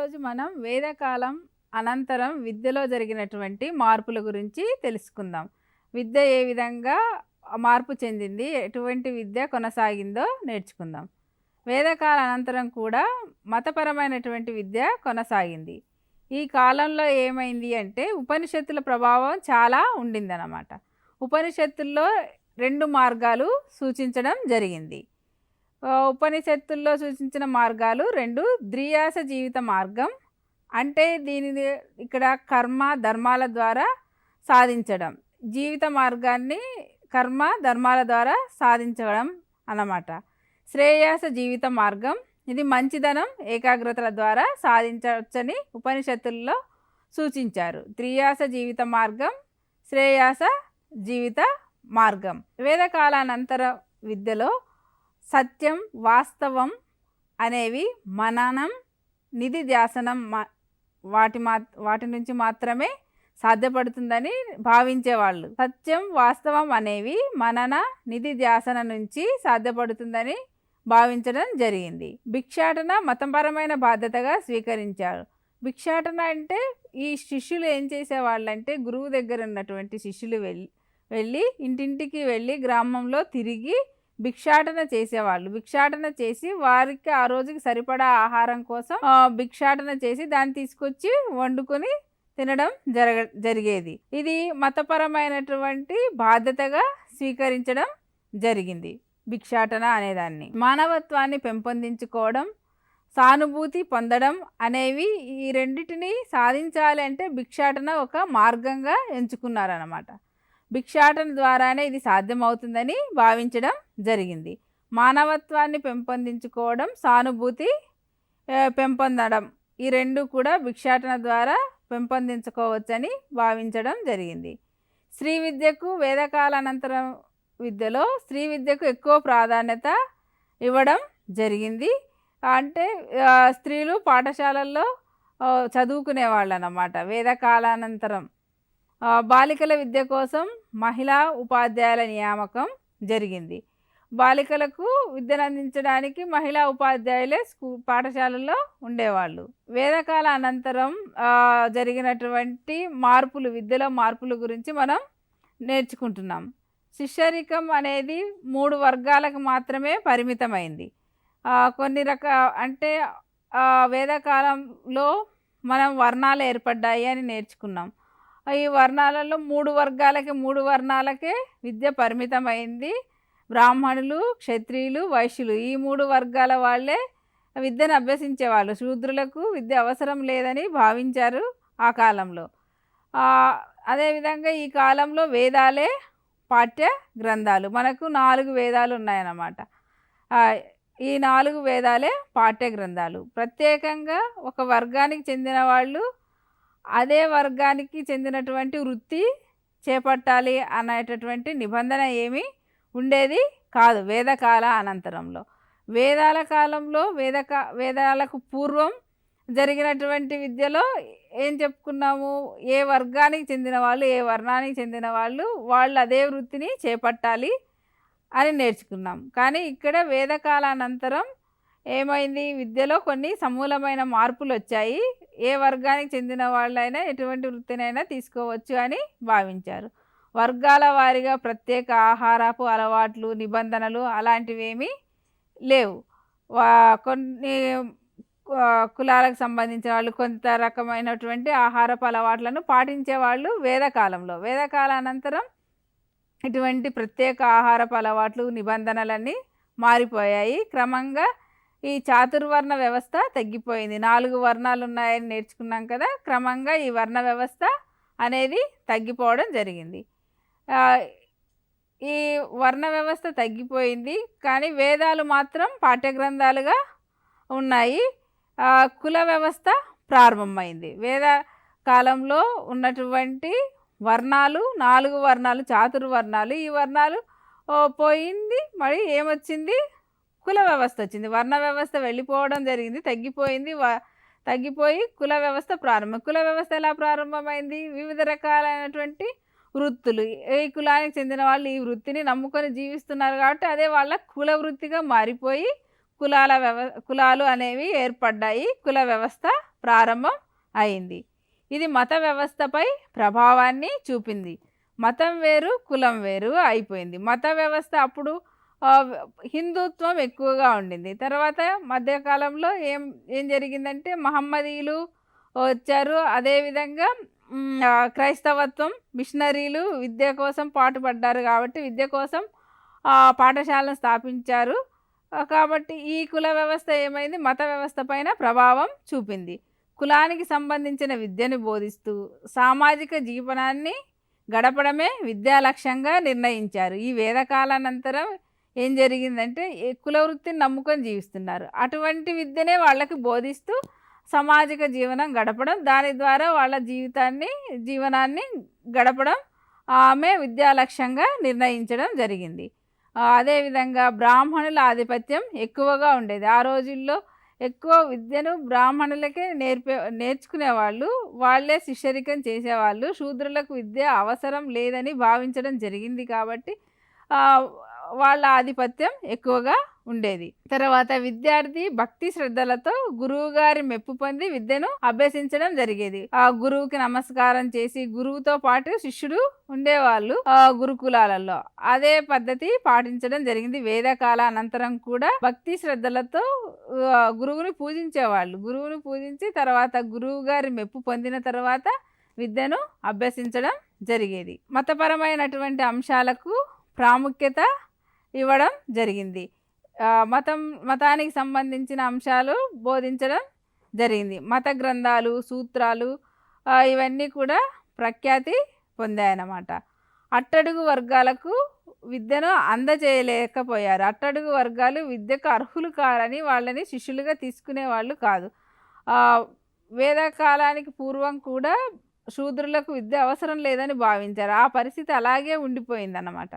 ఈరోజు మనం వేదకాలం అనంతరం విద్యలో జరిగినటువంటి మార్పుల గురించి తెలుసుకుందాం. విద్య ఏ విధంగా మార్పు చెందింది, ఎటువంటి విద్య కొనసాగిందో నేర్చుకుందాం. వేదకాల అనంతరం కూడా మతపరమైనటువంటి విద్య కొనసాగింది. ఈ కాలంలో ఏమైంది అంటే ఉపనిషత్తుల ప్రభావం చాలా ఉండిందన్నమాట. ఉపనిషత్తుల్లో 2 మార్గాలు సూచించడం జరిగింది. ఉపనిషత్తుల్లో సూచించిన మార్గాలు 2 ద్రియాస జీవిత మార్గం అంటే దీనిని ఇక్కడ కర్మ ధర్మాల ద్వారా సాధించడం, జీవిత మార్గాన్ని కర్మ ధర్మాల ద్వారా సాధించడం అన్నమాట. శ్రేయాస జీవిత మార్గం ఇది మంచిదనం ఏకాగ్రతల ద్వారా సాధించవచ్చని ఉపనిషత్తుల్లో సూచించారు. త్రియాస జీవిత మార్గం, శ్రేయాస జీవిత మార్గం. వేదకాలానంతర విద్యలో సత్యం వాస్తవం అనేవి మననం నిధి ధ్యాసనం వాటి నుంచి మాత్రమే సాధ్యపడుతుందని భావించేవాళ్ళు. సత్యం వాస్తవం అనేవి మనన నిధి ధ్యాసన నుంచి సాధ్యపడుతుందని భావించడం జరిగింది. భిక్షాటన మతపరమైన బాధ్యతగా స్వీకరించారు. భిక్షాటన అంటే ఈ శిష్యులు ఏం చేసేవాళ్ళంటే గురువు దగ్గర ఉన్నటువంటి శిష్యులు వెళ్ళి ఇంటింటికి వెళ్ళి గ్రామంలో తిరిగి భిక్షాటన చేసేవాళ్ళు. భిక్షాటన చేసి వారికి ఆ రోజుకి సరిపడా ఆహారం కోసం భిక్షాటన చేసి దాన్ని తీసుకొచ్చి వండుకొని తినడం జరిగేది. ఇది మతపరమైనటువంటి బాధ్యతగా స్వీకరించడం జరిగింది. భిక్షాటన అనేదాన్ని మానవత్వాన్ని పెంపొందించుకోవడం, సానుభూతి పొందడం అనేవి ఈ రెండిటిని సాధించాలి అంటే భిక్షాటన ఒక మార్గంగా ఎంచుకున్నారన్నమాట. భిక్షాటన ద్వారానే ఇది సాధ్యమవుతుందని భావించడం జరిగింది. మానవత్వాన్ని పెంపొందించుకోవడం, సానుభూతి పెంపొందడం ఈ 2 కూడా భిక్షాటన ద్వారా పెంపొందించుకోవచ్చని భావించడం జరిగింది. స్త్రీ విద్యకు వేదకాలానంతరం విద్యలో స్త్రీ విద్యకు ఎక్కువ ప్రాధాన్యత ఇవ్వడం జరిగింది. అంటే స్త్రీలు పాఠశాలల్లో చదువుకునేవాళ్ళు అన్నమాట. వేదకాలానంతరం బాలికల విద్య కోసం మహిళా ఉపాధ్యాయుల నియామకం జరిగింది. బాలికలకు విద్యను అందించడానికి మహిళా ఉపాధ్యాయులే పాఠశాలల్లో ఉండేవాళ్ళు. వేదకాల అనంతరం జరిగినటువంటి మార్పులు, విద్యలో మార్పుల గురించి మనం నేర్చుకుంటున్నాం. శిష్యరికం అనేది 3 వర్గాలకు మాత్రమే పరిమితమైంది. కొన్ని అంటే వేదకాలంలో మనం వర్ణాలు ఏర్పడ్డాయి అని నేర్చుకున్నాం. ఈ వర్ణాలలో 3 వర్ణాలకే విద్య పరిమితమైంది. బ్రాహ్మణులు, క్షత్రియులు, వైశ్యులు ఈ 3 వర్గాల వాళ్ళే విద్యను అభ్యసించేవాళ్ళు. శూద్రులకు విద్య అవసరం లేదని భావించారు ఆ కాలంలో. అదేవిధంగా ఈ కాలంలో వేదాలే పాఠ్య గ్రంథాలు. మనకు 4 వేదాలు ఉన్నాయన్నమాట. ఈ 4 వేదాలే పాఠ్య గ్రంథాలు. ప్రత్యేకంగా ఒక వర్గానికి చెందిన వాళ్ళు అదే వర్గానికి చెందినటువంటి వృత్తి చేపట్టాలి అనేటటువంటి నిబంధన ఏమీ ఉండేది కాదు వేదకాల అనంతరంలో. వేదాల కాలంలో వేదాలకు పూర్వం జరిగినటువంటి విద్యలో ఏం చెప్పుకున్నాము, ఏ వర్గానికి చెందిన వాళ్ళు, ఏ వర్ణానికి చెందిన వాళ్ళు అదే వృత్తిని చేపట్టాలి అని నేర్చుకున్నాం. కానీ ఇక్కడ వేదకాలానంతరం ఏమైంది, విద్యలో కొన్ని సమూలమైన మార్పులు వచ్చాయి. ఏ వర్గానికి చెందిన వాళ్ళైనా ఎటువంటి వృత్తినైనా తీసుకోవచ్చు అని భావించారు. వర్గాల వారీగా ప్రత్యేక ఆహారపు అలవాట్లు, నిబంధనలు అలాంటివేమీ లేవు. కొన్ని కులాలకు సంబంధించిన వాళ్ళు కొంత రకమైనటువంటి ఆహారపు అలవాట్లను పాటించేవాళ్ళు వేదకాలంలో. వేదకాలానంతరం ఇటువంటి ప్రత్యేక ఆహారపు అలవాట్లు, నిబంధనలన్నీ మారిపోయాయి. క్రమంగా ఈ చాతుర్వర్ణ వ్యవస్థ తగ్గిపోయింది. 4 వర్ణాలు ఉన్నాయని నేర్చుకున్నాం కదా. క్రమంగా ఈ వర్ణ వ్యవస్థ అనేది తగ్గిపోవడం జరిగింది. ఈ వర్ణ వ్యవస్థ తగ్గిపోయింది, కానీ వేదాలు మాత్రం పాఠ్యగ్రంథాలుగా ఉన్నాయి. కుల వ్యవస్థ ప్రారంభమైంది. వేద కాలంలో ఉన్నటువంటి వర్ణాలు 4 వర్ణాలు, చాతుర్వర్ణాలు. ఈ వర్ణాలు పోయింది, మరి ఏమొచ్చింది, కుల వ్యవస్థ వచ్చింది. వర్ణ వ్యవస్థ వెళ్ళిపోవడం జరిగింది, తగ్గిపోయి కుల వ్యవస్థ ప్రారంభం. కుల వ్యవస్థ ఎలా ప్రారంభమైంది, వివిధ రకాలైనటువంటి వృత్తులు, ఏ కులానికి చెందిన వాళ్ళు ఈ వృత్తిని నమ్ముకొని జీవిస్తున్నారు కాబట్టి అదే వాళ్ళ కుల వృత్తిగా మారిపోయి కులాలు అనేవి ఏర్పడ్డాయి. కుల వ్యవస్థ ప్రారంభం అయింది. ఇది మత వ్యవస్థపై ప్రభావాన్ని చూపింది. మతం వేరు, కులం వేరు అయిపోయింది. మత వ్యవస్థ అప్పుడు హిందుత్వం ఎక్కువగా ఉండింది. తర్వాత మధ్యకాలంలో ఏం ఏం జరిగిందంటే మహమ్మదీయులు వచ్చారు. అదేవిధంగా క్రైస్తవత్వం మిషనరీలు విద్య కోసం పాటుపడ్డారు కాబట్టి విద్య కోసం పాఠశాలను స్థాపించారు. కాబట్టి ఈ కుల వ్యవస్థ ఏమైంది, మత వ్యవస్థ పైన ప్రభావం చూపింది. కులానికి సంబంధించిన విద్యను బోధిస్తూ సామాజిక జీవనాన్ని గడపడమే విద్యా లక్ష్యంగా నిర్ణయించారు. ఈ వేదకాలానంతరం ఏం జరిగిందంటే కుల వృత్తిని నమ్ముకొని జీవిస్తున్నారు. అటువంటి విద్యనే వాళ్ళకి బోధిస్తూ సామాజిక జీవనం గడపడం, దాని ద్వారా వాళ్ళ జీవనాన్ని గడపడం ఆమె విద్యా లక్ష్యంగా నిర్ణయించడం జరిగింది. అదేవిధంగా బ్రాహ్మణుల ఆధిపత్యం ఎక్కువగా ఉండేది. ఆ రోజుల్లో ఎక్కువ విద్యను బ్రాహ్మణులకే నేర్చుకునేవాళ్ళు, వాళ్ళే శిష్యరికం చేసేవాళ్ళు. శూద్రులకు విద్య అవసరం లేదని భావించడం జరిగింది కాబట్టి వాళ్ళ ఆధిపత్యం ఎక్కువగా ఉండేది. తర్వాత విద్యార్థి భక్తి శ్రద్ధలతో గురువు గారి మెప్పు పొంది విద్యను అభ్యసించడం జరిగేది. ఆ గురువుకి నమస్కారం చేసి గురువుతో పాటు శిష్యుడు ఉండేవాళ్ళు గురుకులాలలో. అదే పద్ధతి పాటించడం జరిగింది. వేదకాల అనంతరం కూడా భక్తి శ్రద్ధలతో గురువుని పూజించేవాళ్ళు. గురువుని పూజించి తర్వాత గురువు గారి మెప్పు పొందిన తర్వాత విద్యను అభ్యసించడం జరిగేది. మతపరమైనటువంటి అంశాలకు ప్రాముఖ్యత ఇవ్వడం జరిగింది. మతానికి సంబంధించిన అంశాలు బోధించడం జరిగింది. మత గ్రంథాలు, సూత్రాలు ఇవన్నీ కూడా ప్రఖ్యాతి పొందాయన్నమాట. అట్టడుగు వర్గాలకు విద్యను అందజేయలేకపోయారు. అట్టడుగు వర్గాలు విద్యకు అర్హులు కారని వాళ్ళని శిష్యులుగా తీసుకునేవాళ్ళు కాదు. వేదకాలానికి పూర్వం కూడా శూద్రులకు విద్య అవసరం లేదని భావించారు. ఆ పరిస్థితి అలాగే ఉండిపోయిందన్నమాట.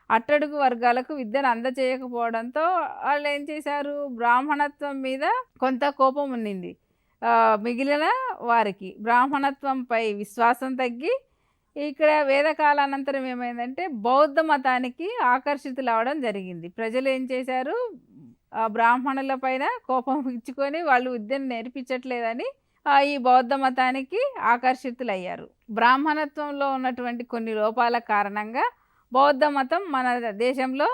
అట్టడుగు వర్గాలకు విద్యను అందజేయకపోవడంతో వాళ్ళు ఏం చేశారు, బ్రాహ్మణత్వం మీద కొంత కోపం ఉండింది. మిగిలిన వారికి బ్రాహ్మణత్వంపై విశ్వాసం తగ్గి ఇక్కడ వేదకాలానంతరం ఏమైందంటే బౌద్ధ మతానికి ఆకర్షితులు అవ్వడం జరిగింది. ప్రజలు ఏం చేశారు, బ్రాహ్మణుల పైన కోపం ఇచ్చుకొని వాళ్ళు విద్యను నేర్పించట్లేదని ఈ బౌద్ధ మతానికి ఆకర్షితులయ్యారు. బ్రాహ్మణత్వంలో ఉన్నటువంటి కొన్ని లోపాల కారణంగా బౌద్ధ మతం మన దేశంలో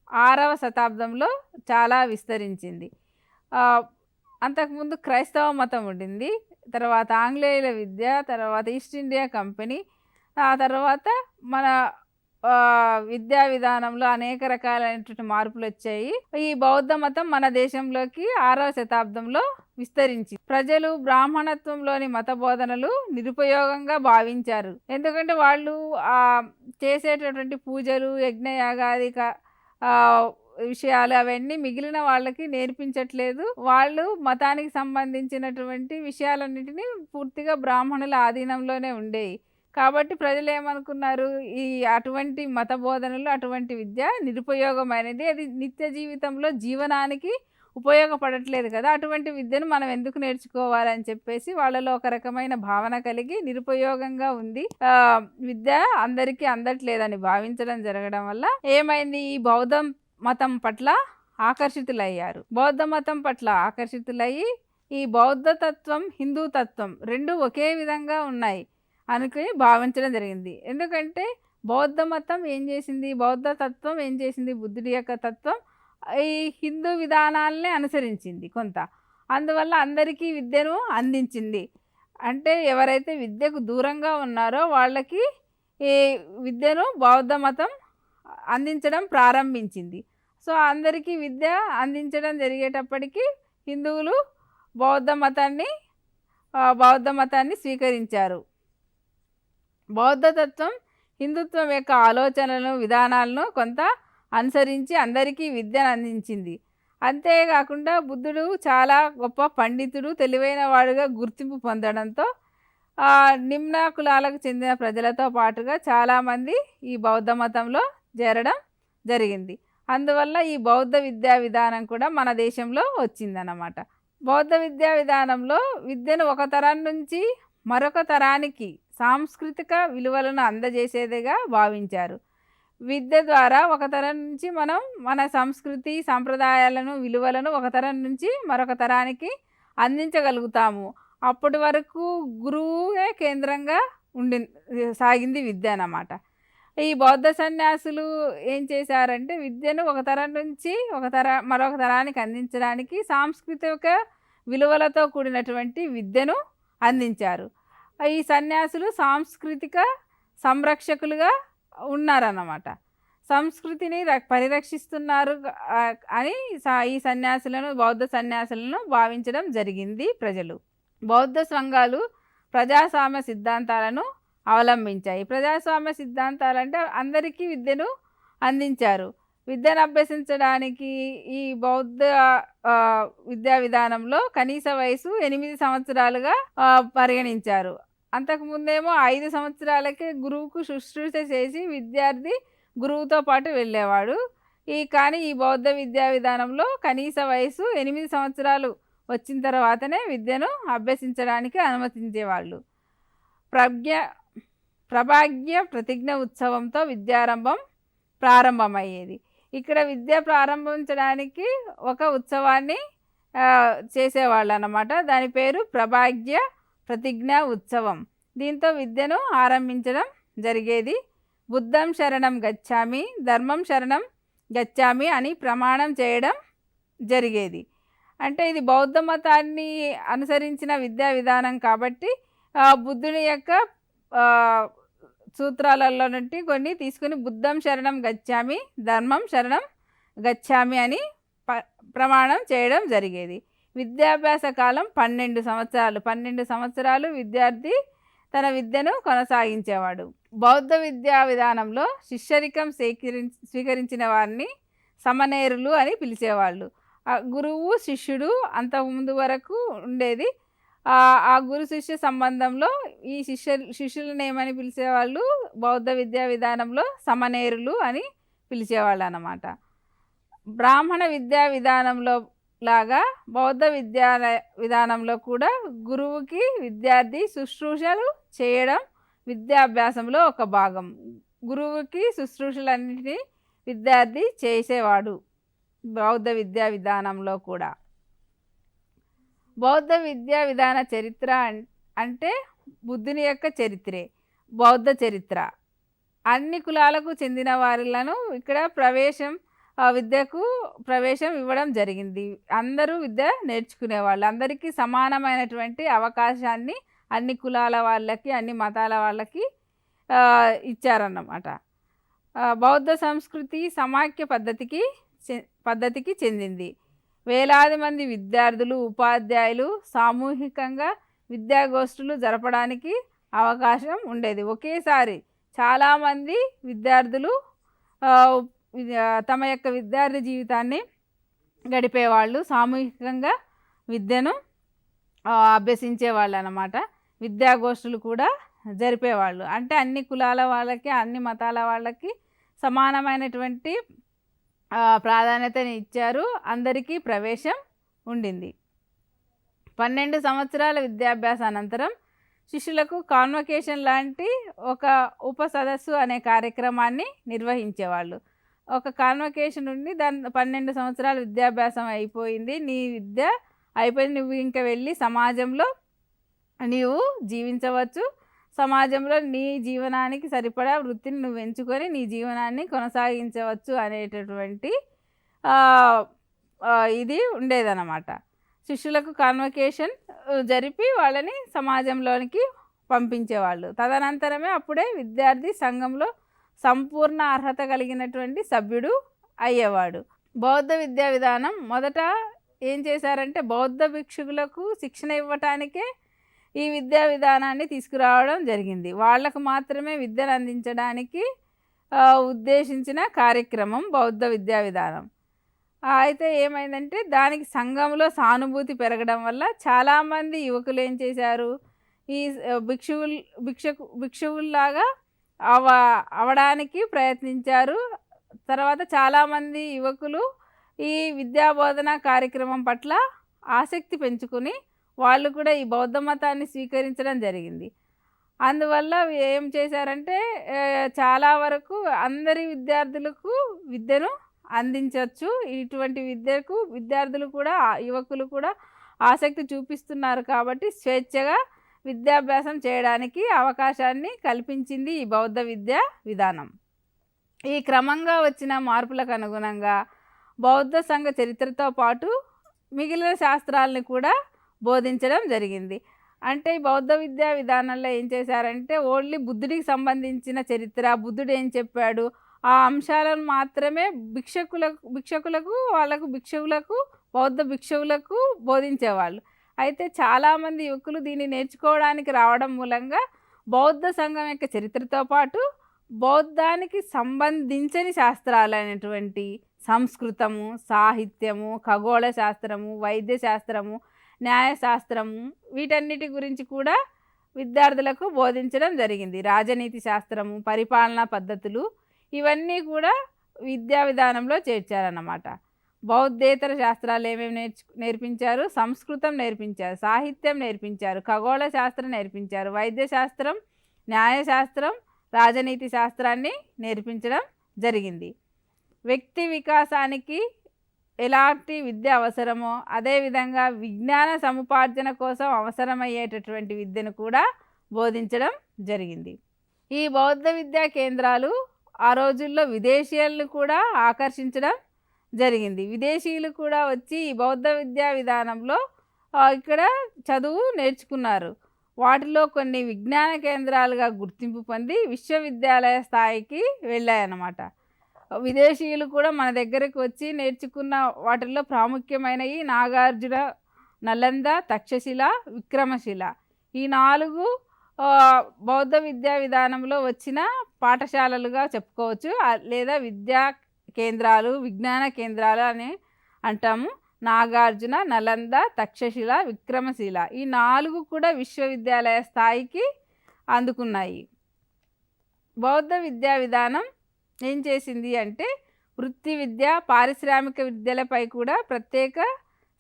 6వ శతాబ్దంలో చాలా విస్తరించింది. అంతకుముందు క్రైస్తవ మతం ఉండింది. తర్వాత ఆంగ్లేయుల విద్య, తర్వాత ఈస్ట్ ఇండియా కంపెనీ, ఆ తర్వాత మన విద్యా విధానంలో అనేక రకాలైనటువంటి మార్పులు వచ్చాయి. ఈ బౌద్ధ మతం మన దేశంలోకి 6వ శతాబ్దంలో విస్తరించి ప్రజలు బ్రాహ్మణత్వంలోని మత బోధనలు నిరుపయోగంగా భావించారు. ఎందుకంటే వాళ్ళు చేసేటటువంటి పూజలు, యజ్ఞయాగాదిక విషయాలు అవన్నీ మిగిలిన వాళ్ళకి నేర్పించట్లేదు. వాళ్ళు మతానికి సంబంధించినటువంటి విషయాలన్నింటినీ పూర్తిగా బ్రాహ్మణుల ఆధీనంలోనే ఉండేవి. కాబట్టి ప్రజలు ఏమనుకున్నారు, ఈ అటువంటి మత బోధనలు, అటువంటి విద్య నిరుపయోగమైనది, అది నిత్య జీవితంలో జీవనానికి ఉపయోగపడట్లేదు కదా, అటువంటి విద్యను మనం ఎందుకు నేర్చుకోవాలని చెప్పేసి వాళ్ళలో ఒక రకమైన భావన కలిగి నిరుపయోగంగా ఉంది, విద్య అందరికీ అందట్లేదని భావించడం జరగడం వల్ల ఏమైంది, ఈ బౌద్ధ మతం పట్ల ఆకర్షితులయ్యారు. బౌద్ధ మతం పట్ల ఆకర్షితులయ్యి ఈ బౌద్ధ తత్వం, హిందూ తత్వం రెండు ఒకే విధంగా ఉన్నాయి అనుకుని భావించడం జరిగింది. ఎందుకంటే బౌద్ధ మతం ఏం చేసింది, బౌద్ధ తత్వం ఏం చేసింది, బుద్ధుడి యొక్క తత్వం ఈ హిందూ విధానాలనే అనుసరించింది కొంత. అందువల్ల అందరికీ విద్యను అందించింది. అంటే ఎవరైతే విద్యకు దూరంగా ఉన్నారో వాళ్ళకి ఈ విద్యను బౌద్ధ మతం అందించడం ప్రారంభించింది. సో అందరికీ విద్య అందించడం జరిగేటప్పటికీ హిందువులు బౌద్ధ మతాన్ని స్వీకరించారు. బౌద్ధ తత్వం హిందుత్వం యొక్క ఆలోచనలను, విధానాలను కొంత అనుసరించి అందరికీ విద్యను అందించింది. అంతేకాకుండా బుద్ధుడు చాలా గొప్ప పండితుడు, తెలివైన వాడుగా గుర్తింపు పొందడంతో నిమ్న కులాలకు చెందిన ప్రజలతో పాటుగా చాలామంది ఈ బౌద్ధ మతంలో చేరడం జరిగింది. అందువల్ల ఈ బౌద్ధ విద్యా విధానం కూడా మన దేశంలో వచ్చిందన్నమాట. బౌద్ధ విద్యా విధానంలో విద్యను ఒక తరం నుంచి మరొక తరానికి సాంస్కృతిక విలువలను అందజేసేదిగా భావించారు. విద్య ద్వారా ఒక తరం నుంచి మనం మన సంస్కృతి, సంప్రదాయాలను, విలువలను ఒక తరం నుంచి మరొక తరానికి అందించగలుగుతాము. అప్పటి వరకు గురువే కేంద్రంగా ఉండి సాగింది విద్య అన్నమాట. ఈ బౌద్ధ సన్యాసులు ఏం చేశారంటే విద్యను ఒక తరం నుంచి మరొక తరానికి అందించడానికి సాంస్కృతిక విలువలతో కూడినటువంటి విద్యను అందించారు. ఈ సన్యాసులు సాంస్కృతిక సంరక్షకులుగా ఉన్నారన్నమాట. సంస్కృతిని పరిరక్షిస్తున్నారు అని ఈ సన్యాసులను, బౌద్ధ సన్యాసులను భావించడం జరిగింది ప్రజలు. బౌద్ధ సంఘాలు ప్రజాస్వామ్య సిద్ధాంతాలను అవలంబించాయి. ప్రజాస్వామ్య సిద్ధాంతాలంటే అందరికీ విద్యను అందించారు. విద్యను అభ్యసించడానికి ఈ బౌద్ధ విద్యా విధానంలో కనీస వయసు 8 సంవత్సరాలుగా పరిగణించారు. అంతకుముందేమో 5 సంవత్సరాలకే గురువుకు శుశ్రూష చేసి విద్యార్థి గురువుతో పాటు వెళ్ళేవాడు. కానీ ఈ బౌద్ధ విద్యా విధానంలో కనీస వయసు 8 సంవత్సరాలు వచ్చిన తర్వాతనే విద్యను అభ్యసించడానికి అనుమతించేవాళ్ళు. ప్రభాగ్య ప్రతిజ్ఞ ఉత్సవంతో విద్యారంభం ప్రారంభమయ్యేది. ఇక్కడ విద్య ప్రారంభించడానికి ఒక ఉత్సవాన్ని చేసేవాళ్ళు అన్నమాట. దాని పేరు ప్రభాగ్య ప్రతిజ్ఞ ఉత్సవం. దీంతో విద్యను ఆరంభించడం జరిగేది. బుద్ధం శరణం గచ్చామి, ధర్మం శరణం గచ్చామి అని ప్రమాణం చేయడం జరిగేది. అంటే ఇది బౌద్ధ మతాన్ని అనుసరించిన విద్యా విధానం కాబట్టి బుద్ధుని యొక్క సూత్రాలలో నుండి కొన్ని తీసుకుని బుద్ధం శరణం గచ్చామి, ధర్మం శరణం గచ్చామి అని ప్రమాణం చేయడం జరిగేది. విద్యాభ్యాస కాలం 12 సంవత్సరాలు. 12 సంవత్సరాలు విద్యార్థి తన విద్యను కొనసాగించేవాడు. బౌద్ధ విద్యా విధానంలో శిష్యరికం స్వీకరించిన వారిని సమనేరులు అని పిలిచేవాళ్ళు. గురువు శిష్యుడు అంతకుముందు వరకు ఉండేది. ఆ గురు శిష్య సంబంధంలో ఈ శిష్యులను ఏమని పిలిచేవాళ్ళు? బౌద్ధ విద్యా విధానంలో సమనేరులు అని పిలిచేవాళ్ళు అన్నమాట. బ్రాహ్మణ విద్యా విధానంలో లాగా బౌద్ధ విద్యా విధానంలో కూడా గురువుకి విద్యార్థి శుశ్రూషలు చేయడం విద్యాభ్యాసంలో ఒక భాగం. గురువుకి శుశ్రూషలన్నింటినీ విద్యార్థి చేసేవాడు బౌద్ధ విద్యా విధానంలో కూడా. బౌద్ధ విద్యా విధాన చరిత్ర అంటే బుద్ధుని యొక్క చరిత్రే బౌద్ధ చరిత్ర. అన్ని కులాలకు చెందిన వారిలను ఇక్కడ విద్యకు ప్రవేశం ఇవ్వడం జరిగింది. అందరూ విద్య నేర్చుకునేవాళ్ళు. అందరికీ సమానమైనటువంటి అవకాశాన్ని అన్ని కులాల వాళ్ళకి, అన్ని మతాల వాళ్ళకి ఇచ్చారన్నమాట. బౌద్ధ సంస్కృతి సమాఖ్య పద్ధతికి చెందింది. వేలాది మంది విద్యార్థులు, ఉపాధ్యాయులు సామూహికంగా విద్యాగోష్ఠులు జరపడానికి అవకాశం ఉండేది. ఒకేసారి చాలామంది విద్యార్థులు తమ యొక్క విద్యార్థి జీవితాన్ని గడిపేవాళ్ళు. సామూహికంగా విద్యను అభ్యసించేవాళ్ళు అన్నమాట. విద్యాగోష్ఠులు కూడా జరిపేవాళ్ళు. అంటే అన్ని కులాల వాళ్ళకి, అన్ని మతాల వాళ్ళకి సమానమైనటువంటి ప్రాధాన్యతని ఇచ్చారు. అందరికీ ప్రవేశం ఉండింది. 12 సంవత్సరాల విద్యాభ్యాస అనంతరం శిష్యులకు కాన్వకేషన్ లాంటి ఒక ఉపసదస్సు అనే కార్యక్రమాన్ని నిర్వహించేవాళ్ళు. ఒక కాన్వకేషన్ ఉండి 12 సంవత్సరాల విద్యాభ్యాసం అయిపోయింది, నీ విద్య అయిపోయింది, నువ్వు ఇంకా వెళ్ళి సమాజంలో నీవు జీవించవచ్చు, సమాజంలో నీ జీవనానికి సరిపడా వృత్తిని నువ్వు ఎంచుకొని నీ జీవనాన్ని కొనసాగించవచ్చు అనేటటువంటి ఇది ఉండేదన్నమాట. శిష్యులకు కాన్వకేషన్ జరిపి వాళ్ళని సమాజంలోనికి పంపించేవాళ్ళు. తదనంతరమే అప్పుడే విద్యార్థి సంఘంలో సంపూర్ణ అర్హత కలిగినటువంటి సభ్యుడు అయ్యేవాడు. బౌద్ధ విద్యా విధానం మొదట ఏం చేశారంటే బౌద్ధ భిక్షువులకు శిక్షణ ఇవ్వటానికే ఈ విద్యా విధానాన్ని తీసుకురావడం జరిగింది. వాళ్ళకు మాత్రమే విద్యను అందించడానికి ఉద్దేశించిన కార్యక్రమం బౌద్ధ విద్యా విధానం. అయితే ఏమైందంటే దానికి సంఘంలో సానుభూతి పెరగడం వల్ల చాలామంది యువకులు ఏం చేశారు, ఈ భిక్షువుల్లాగా అవడానికి ప్రయత్నించారు. తర్వాత చాలామంది యువకులు ఈ విద్యాబోధన కార్యక్రమం పట్ల ఆసక్తి పెంచుకుని వాళ్ళు కూడా ఈ బౌద్ధ మతాన్ని స్వీకరించడం జరిగింది. అందువల్ల ఏం చేశారంటే చాలా వరకు అందరి విద్యార్థులకు విద్యను అందించవచ్చు. ఇటువంటి విద్యకు విద్యార్థులు కూడా, యువకులు కూడా ఆసక్తి చూపిస్తున్నారు కాబట్టి స్వేచ్ఛగా విద్యాభ్యాసం చేయడానికి అవకాశాన్ని కల్పించింది ఈ బౌద్ధ విద్యా విధానం. ఈ క్రమంగా వచ్చిన మార్పులకు అనుగుణంగా బౌద్ధ సంఘ చరిత్రతో పాటు మిగిలిన శాస్త్రాలని కూడా బోధించడం జరిగింది. అంటే ఈ బౌద్ధ విద్యా విధానంలో ఏం చేశారంటే ఓన్లీ బుద్ధుడికి సంబంధించిన చరిత్ర, బుద్ధుడు ఏం చెప్పాడు, ఆ అంశాలను మాత్రమే భిక్షకులకు వాళ్ళకు భిక్షువులకు బౌద్ధ భిక్షువులకు బోధించేవాళ్ళు. అయితే చాలామంది యువకులు దీన్ని నేర్చుకోవడానికి రావడం మూలంగా బౌద్ధ సంఘం యొక్క చరిత్రతో పాటు బౌద్ధానికి సంబంధించని శాస్త్రాలైనటువంటి సంస్కృతము, సాహిత్యము, ఖగోళ శాస్త్రము, వైద్య శాస్త్రము, న్యాయశాస్త్రము వీటన్నిటి గురించి కూడా విద్యార్థులకు బోధించడం జరిగింది. రాజనీతి శాస్త్రము, పరిపాలనా పద్ధతులు ఇవన్నీ కూడా విద్యా విధానంలో చేర్చారన్నమాట. బౌద్ధేతర శాస్త్రాలు ఏమేమి నేర్పించారు? సంస్కృతం నేర్పించారు, సాహిత్యం నేర్పించారు, ఖగోళ శాస్త్రం నేర్పించారు, వైద్య శాస్త్రం, న్యాయశాస్త్రం, రాజనీతి శాస్త్రాన్ని నేర్పించడం జరిగింది. వ్యక్తి వికాసానికి ఎలాంటి విద్య అవసరమో అదేవిధంగా విజ్ఞాన సముపార్జన కోసం అవసరమయ్యేటటువంటి విద్యను కూడా బోధించడం జరిగింది. ఈ బౌద్ధ విద్యా కేంద్రాలు ఆ రోజుల్లో విదేశీయులను కూడా ఆకర్షించడం జరిగింది. విదేశీయులు కూడా వచ్చి ఈ బౌద్ధ విద్యా విధానంలో ఇక్కడ చదువు నేర్చుకున్నారు. వాటిలో కొన్ని విజ్ఞాన కేంద్రాలుగా గుర్తింపు పొంది విశ్వవిద్యాలయ స్థాయికి వెళ్ళాయన్నమాట. విదేశీయులు కూడా మన దగ్గరకు వచ్చి నేర్చుకున్న వాటిల్లో ప్రాముఖ్యమైనవి నాగార్జున, నలంద, తక్షశిల, విక్రమశిల. ఈ 4 బౌద్ధ విద్యా విధానంలో వచ్చిన పాఠశాలలుగా చెప్పుకోవచ్చు, లేదా విద్యా కేంద్రాలు, విజ్ఞాన కేంద్రాలు అని అంటాము. నాగార్జున, నలంద, తక్షశిల, విక్రమశిల ఈ 4 కూడా విశ్వవిద్యాలయ స్థాయికి అందుకున్నాయి. బౌద్ధ విద్యా విధానం ఏం చేసింది అంటే వృత్తి విద్య, పారిశ్రామిక విద్యలపై కూడా ప్రత్యేక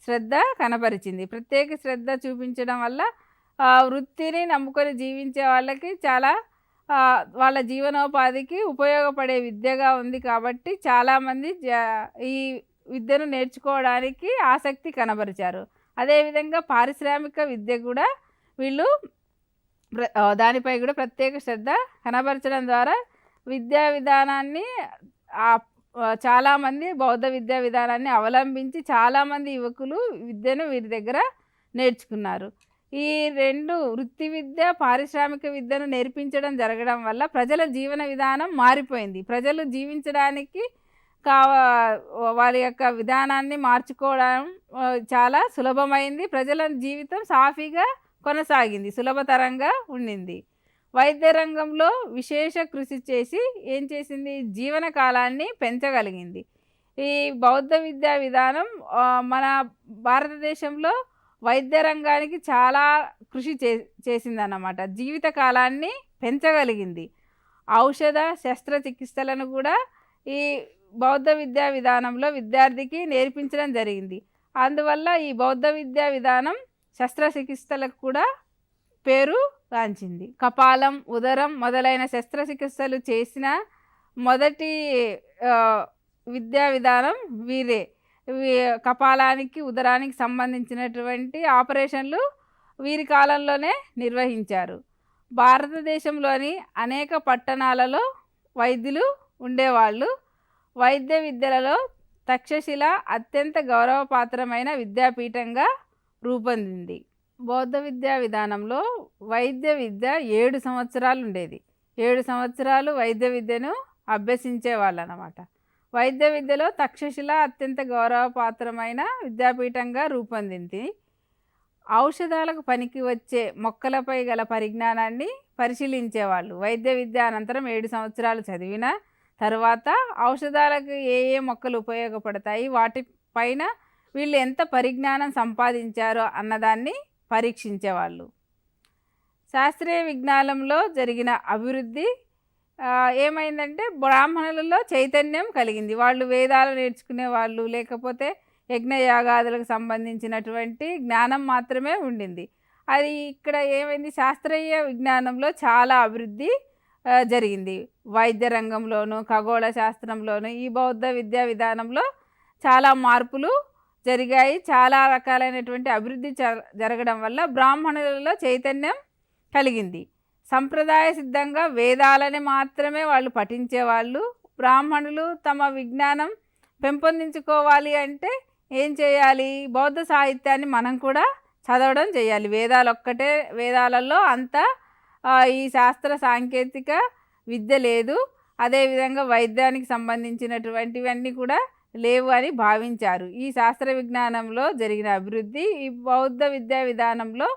శ్రద్ధ కనబరిచింది. ప్రత్యేక శ్రద్ధ చూపించడం వల్ల వృత్తిని నమ్ముకొని జీవించే వాళ్ళకి చాలా వాళ్ళ జీవనోపాధికి ఉపయోగపడే విద్యగా ఉంది కాబట్టి చాలామంది ఈ విద్యను నేర్చుకోవడానికి ఆసక్తి కనబరిచారు. అదేవిధంగా పారిశ్రామిక విద్య కూడా వీళ్ళు దానిపై కూడా ప్రత్యేక శ్రద్ధ కనబరచడం ద్వారా విద్యా విధానాన్ని చాలామంది బౌద్ధ విద్యా విధానాన్ని అవలంబించి చాలామంది యువకులు విద్యను వీరి దగ్గర నేర్చుకున్నారు. ఈ 2 వృత్తి విద్య, పారిశ్రామిక విద్యను నేర్పించడం జరగడం వల్ల ప్రజల జీవన విధానం మారిపోయింది. ప్రజలు జీవించడానికి వారి యొక్క విధానాన్ని మార్చుకోవడం చాలా సులభమైంది. ప్రజల జీవితం సాఫీగా కొనసాగింది, సులభతరంగా ఉండింది. వైద్య రంగంలో విశేష కృషి చేసి ఏం చేసింది? జీవన కాలాన్ని పెంచగలిగింది. ఈ బౌద్ధ విద్యా విధానం మన భారతదేశంలో వైద్య రంగానికి చాలా కృషి చేసిందన్నమాట. జీవిత కాలాన్ని పెంచగలిగింది. ఔషధ శస్త్రచికిత్సలను కూడా ఈ బౌద్ధ విద్యా విధానంలో విద్యార్థికి నేర్పించడం జరిగింది. అందువల్ల ఈ బౌద్ధ విద్యా విధానం శస్త్రచికిత్సలకు కూడా పేరు గాంచింది. కపాలం, ఉదరం మొదలైన శస్త్రచికిత్సలు చేసిన మొదటి విద్యా విధానం వీరే. కపాలానికి, ఉదరానికి సంబంధించినటువంటి ఆపరేషన్లు వీరి కాలంలోనే నిర్వహించారు. భారతదేశంలోని అనేక పట్టణాలలో వైద్యులు ఉండేవాళ్ళు. వైద్య విద్యలలో తక్షశిల అత్యంత గౌరవపాత్రమైన విద్యాపీఠంగా రూపొందింది. బౌద్ధ విద్యా విధానంలో వైద్య విద్య 7 సంవత్సరాలు ఉండేది. 7 సంవత్సరాలు వైద్య విద్యను అభ్యసించేవాళ్ళు అన్నమాట. వైద్య విద్యలో తక్షశిల అత్యంత గౌరవపాత్రమైన విద్యాపీఠంగా రూపొందింది. ఔషధాలకు పనికి వచ్చే మొక్కలపై గల పరిజ్ఞానాన్ని పరిశీలించేవాళ్ళు. వైద్య విద్య అనంతరం 7 సంవత్సరాలు చదివిన తర్వాత ఔషధాలకు ఏ మొక్కలు ఉపయోగపడతాయి, వాటిపైన వీళ్ళు ఎంత పరిజ్ఞానం సంపాదించారో అన్నదాన్ని పరీక్షించేవాళ్ళు. శాస్త్రీయ విజ్ఞానంలో జరిగిన అభివృద్ధి ఏమైందంటే బ్రాహ్మణులలో చైతన్యం కలిగింది. వాళ్ళు వేదాలు నేర్చుకునే వాళ్ళు, లేకపోతే యజ్ఞయాగాదులకు సంబంధించినటువంటి జ్ఞానం మాత్రమే ఉండింది. అది ఇక్కడ ఏమైంది? శాస్త్రీయ విజ్ఞానంలో చాలా అభివృద్ధి జరిగింది. వైద్య రంగంలోనూ, ఖగోళ శాస్త్రంలోనూ ఈ బౌద్ధ విద్యా విధానంలో చాలా మార్పులు జరిగాయి. చాలా రకాలైనటువంటి అభివృద్ధి జరగడం వల్ల బ్రాహ్మణులలో చైతన్యం కలిగింది. సంప్రదాయ సిద్ధంగా వేదాలని మాత్రమే వాళ్ళు పఠించేవాళ్ళు. బ్రాహ్మణులు తమ విజ్ఞానం పెంపొందించుకోవాలి అంటే ఏం చేయాలి? బౌద్ధ సాహిత్యాన్ని మనం కూడా చదవడం చేయాలి. వేదాలలో అంత ఈ శాస్త్ర సాంకేతిక విద్య లేదు. అదేవిధంగా వైద్యానికి సంబంధించినటువంటివన్నీ కూడా లేవు అని భావించారు. ఈ శాస్త్ర విజ్ఞానంలో జరిగిన అభివృద్ధి ఈ బౌద్ధ విద్యా విధానంలో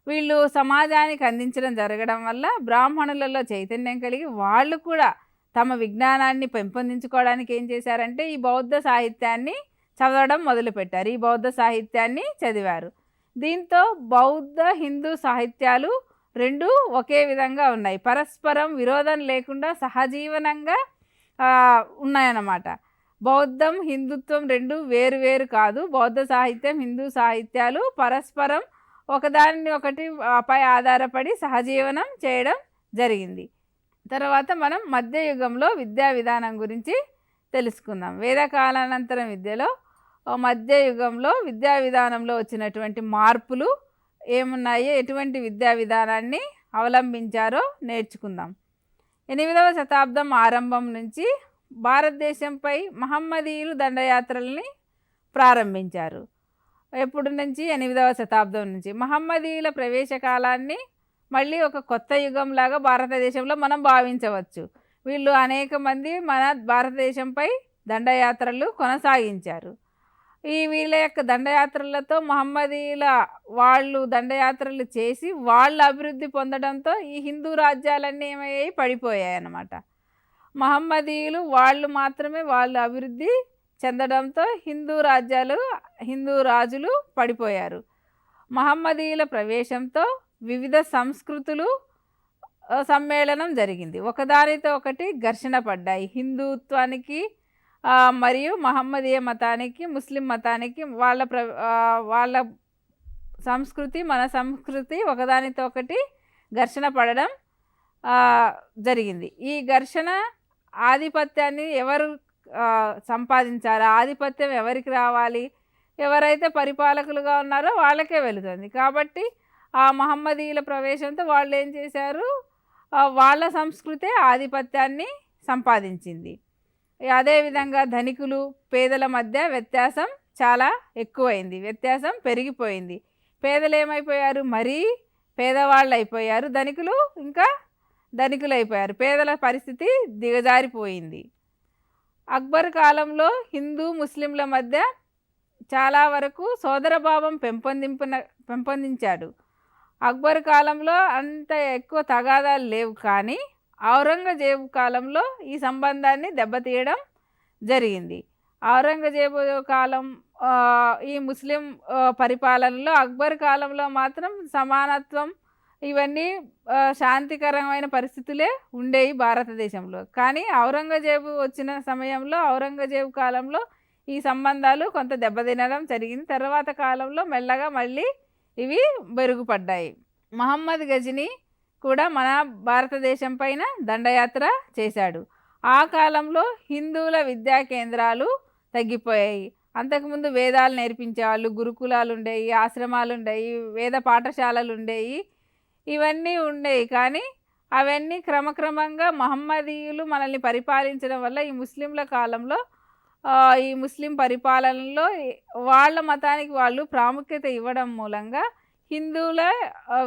వీళ్ళు సమాజానికి అందించడం జరగడం వల్ల బ్రాహ్మణులలో చైతన్యం కలిగి వాళ్ళు కూడా తమ విజ్ఞానాన్ని పెంపొందించుకోవడానికి ఏం చేశారంటే ఈ బౌద్ధ సాహిత్యాన్ని చదవడం మొదలుపెట్టారు. ఈ బౌద్ధ సాహిత్యాన్ని చదివారు. దీంతో బౌద్ధ హిందూ సాహిత్యాలు రెండు ఒకే విధంగా ఉన్నాయి. పరస్పరం విరోధం లేకుండా సహజీవనంగా ఉన్నాయన్నమాట. బౌద్ధం హిందుత్వం రెండు వేరు వేరు కాదు. బౌద్ధ సాహిత్యం హిందూ సాహిత్యాలు పరస్పరం ఒకదానిని ఒకటి పై ఆధారపడి సహజీవనం చేయడం జరిగింది. తర్వాత మనం మధ్యయుగంలో విద్యా విధానం గురించి తెలుసుకుందాం. వేదకాలానంతరం విద్యలో మధ్యయుగంలో విద్యా విధానంలో వచ్చినటువంటి మార్పులు ఏమున్నాయో, ఎటువంటి విద్యా విధానాన్ని అవలంబించారో నేర్చుకుందాం. 8వ శతాబ్దం ఆరంభం నుంచి భారతదేశంపై మహమ్మదీయులు దండయాత్రల్ని ప్రారంభించారు. ఎప్పుడు నుంచి? 8వ శతాబ్దం నుంచి. మహమ్మదీయుల ప్రవేశ కాలాన్ని మళ్ళీ ఒక కొత్త యుగంలాగా భారతదేశంలో మనం భావించవచ్చు. వీళ్ళు అనేక మంది మన భారతదేశంపై దండయాత్రలు కొనసాగించారు. వీళ్ళ యొక్క దండయాత్రలతో మహమ్మదీయుల వాళ్ళు దండయాత్రలు చేసి వాళ్ళు అభివృద్ధి పొందడంతో ఈ హిందూ రాజ్యాలన్నీ ఏమయ్యాయి? పడిపోయాయి అన్నమాట. మహమ్మదీయులు వాళ్ళు మాత్రమే వాళ్ళు అభివృద్ధి చెందడంతో హిందూ రాజులు పడిపోయారు. మహమ్మదీయుల ప్రవేశంతో వివిధ సంస్కృతులు సమ్మేళనం జరిగింది. ఒకదానితో ఒకటి ఘర్షణ పడ్డాయి. హిందుత్వానికి మరియు మహమ్మదీయ మతానికి, ముస్లిం మతానికి వాళ్ళ సంస్కృతి మన సంస్కృతి ఒకదానితో ఒకటి ఘర్షణ పడడం జరిగింది. ఈ ఘర్షణ ఆధిపత్యాన్ని ఎవరు సంపాదించాలి? ఆధిపత్యం ఎవరికి రావాలి? ఎవరైతే పరిపాలకులుగా ఉన్నారో వాళ్ళకే వెళుతుంది. కాబట్టి ఆ మహమ్మదీయుల ప్రవేశంతో వాళ్ళు ఏం చేశారు? వాళ్ళ సంస్కృతే ఆధిపత్యాన్ని సంపాదించింది. అదేవిధంగా ధనికులు పేదల మధ్య వ్యత్యాసం చాలా ఎక్కువైంది. వ్యత్యాసం పెరిగిపోయింది. పేదలు ఏమైపోయారు? మరీ పేదవాళ్ళు అయిపోయారు. ధనికులు ఇంకా ధనికులు అయిపోయారు. పేదల పరిస్థితి దిగజారిపోయింది. అక్బర్ కాలంలో హిందూ ముస్లింల మధ్య చాలా వరకు సోదరభావం పెంపొందించాడు. అక్బర్ కాలంలో అంత ఎక్కువ తగాదాలు లేవు. కానీ ఔరంగజేబు కాలంలో ఈ సంబంధాన్ని దెబ్బతీయడం జరిగింది. ఔరంగజేబు కాలం ఈ ముస్లిం పరిపాలనలో, అక్బర్ కాలంలో మాత్రం సమానత్వం ఇవన్నీ శాంతికరమైన పరిస్థితులే ఉండేవి భారతదేశంలో. కానీ ఔరంగజేబు వచ్చిన సమయంలో, ఔరంగజేబు కాలంలో ఈ సంబంధాలు కొంత దెబ్బతినడం జరిగింది. తర్వాత కాలంలో మెల్లగా మళ్ళీ ఇవి మెరుగుపడ్డాయి. మహమ్మద్ గజనీ కూడా మన భారతదేశం పైన దండయాత్ర చేశాడు. ఆ కాలంలో హిందువుల విద్యా కేంద్రాలు తగ్గిపోయాయి. అంతకుముందు వేదాలు నేర్పించేవాళ్ళు, గురుకులాలు ఉండేవి, ఆశ్రమాలు ఉండేవి, వేద పాఠశాలలు ఉండేవి, ఇవన్నీ ఉండేవి. కానీ అవన్నీ క్రమక్రమంగా మహమ్మదీయులు మనల్ని పరిపాలించడం వల్ల ఈ ముస్లింల కాలంలో ఈ ముస్లిం పరిపాలనలో వాళ్ళ మతానికి వాళ్ళు ప్రాముఖ్యత ఇవ్వడం మూలంగా హిందువుల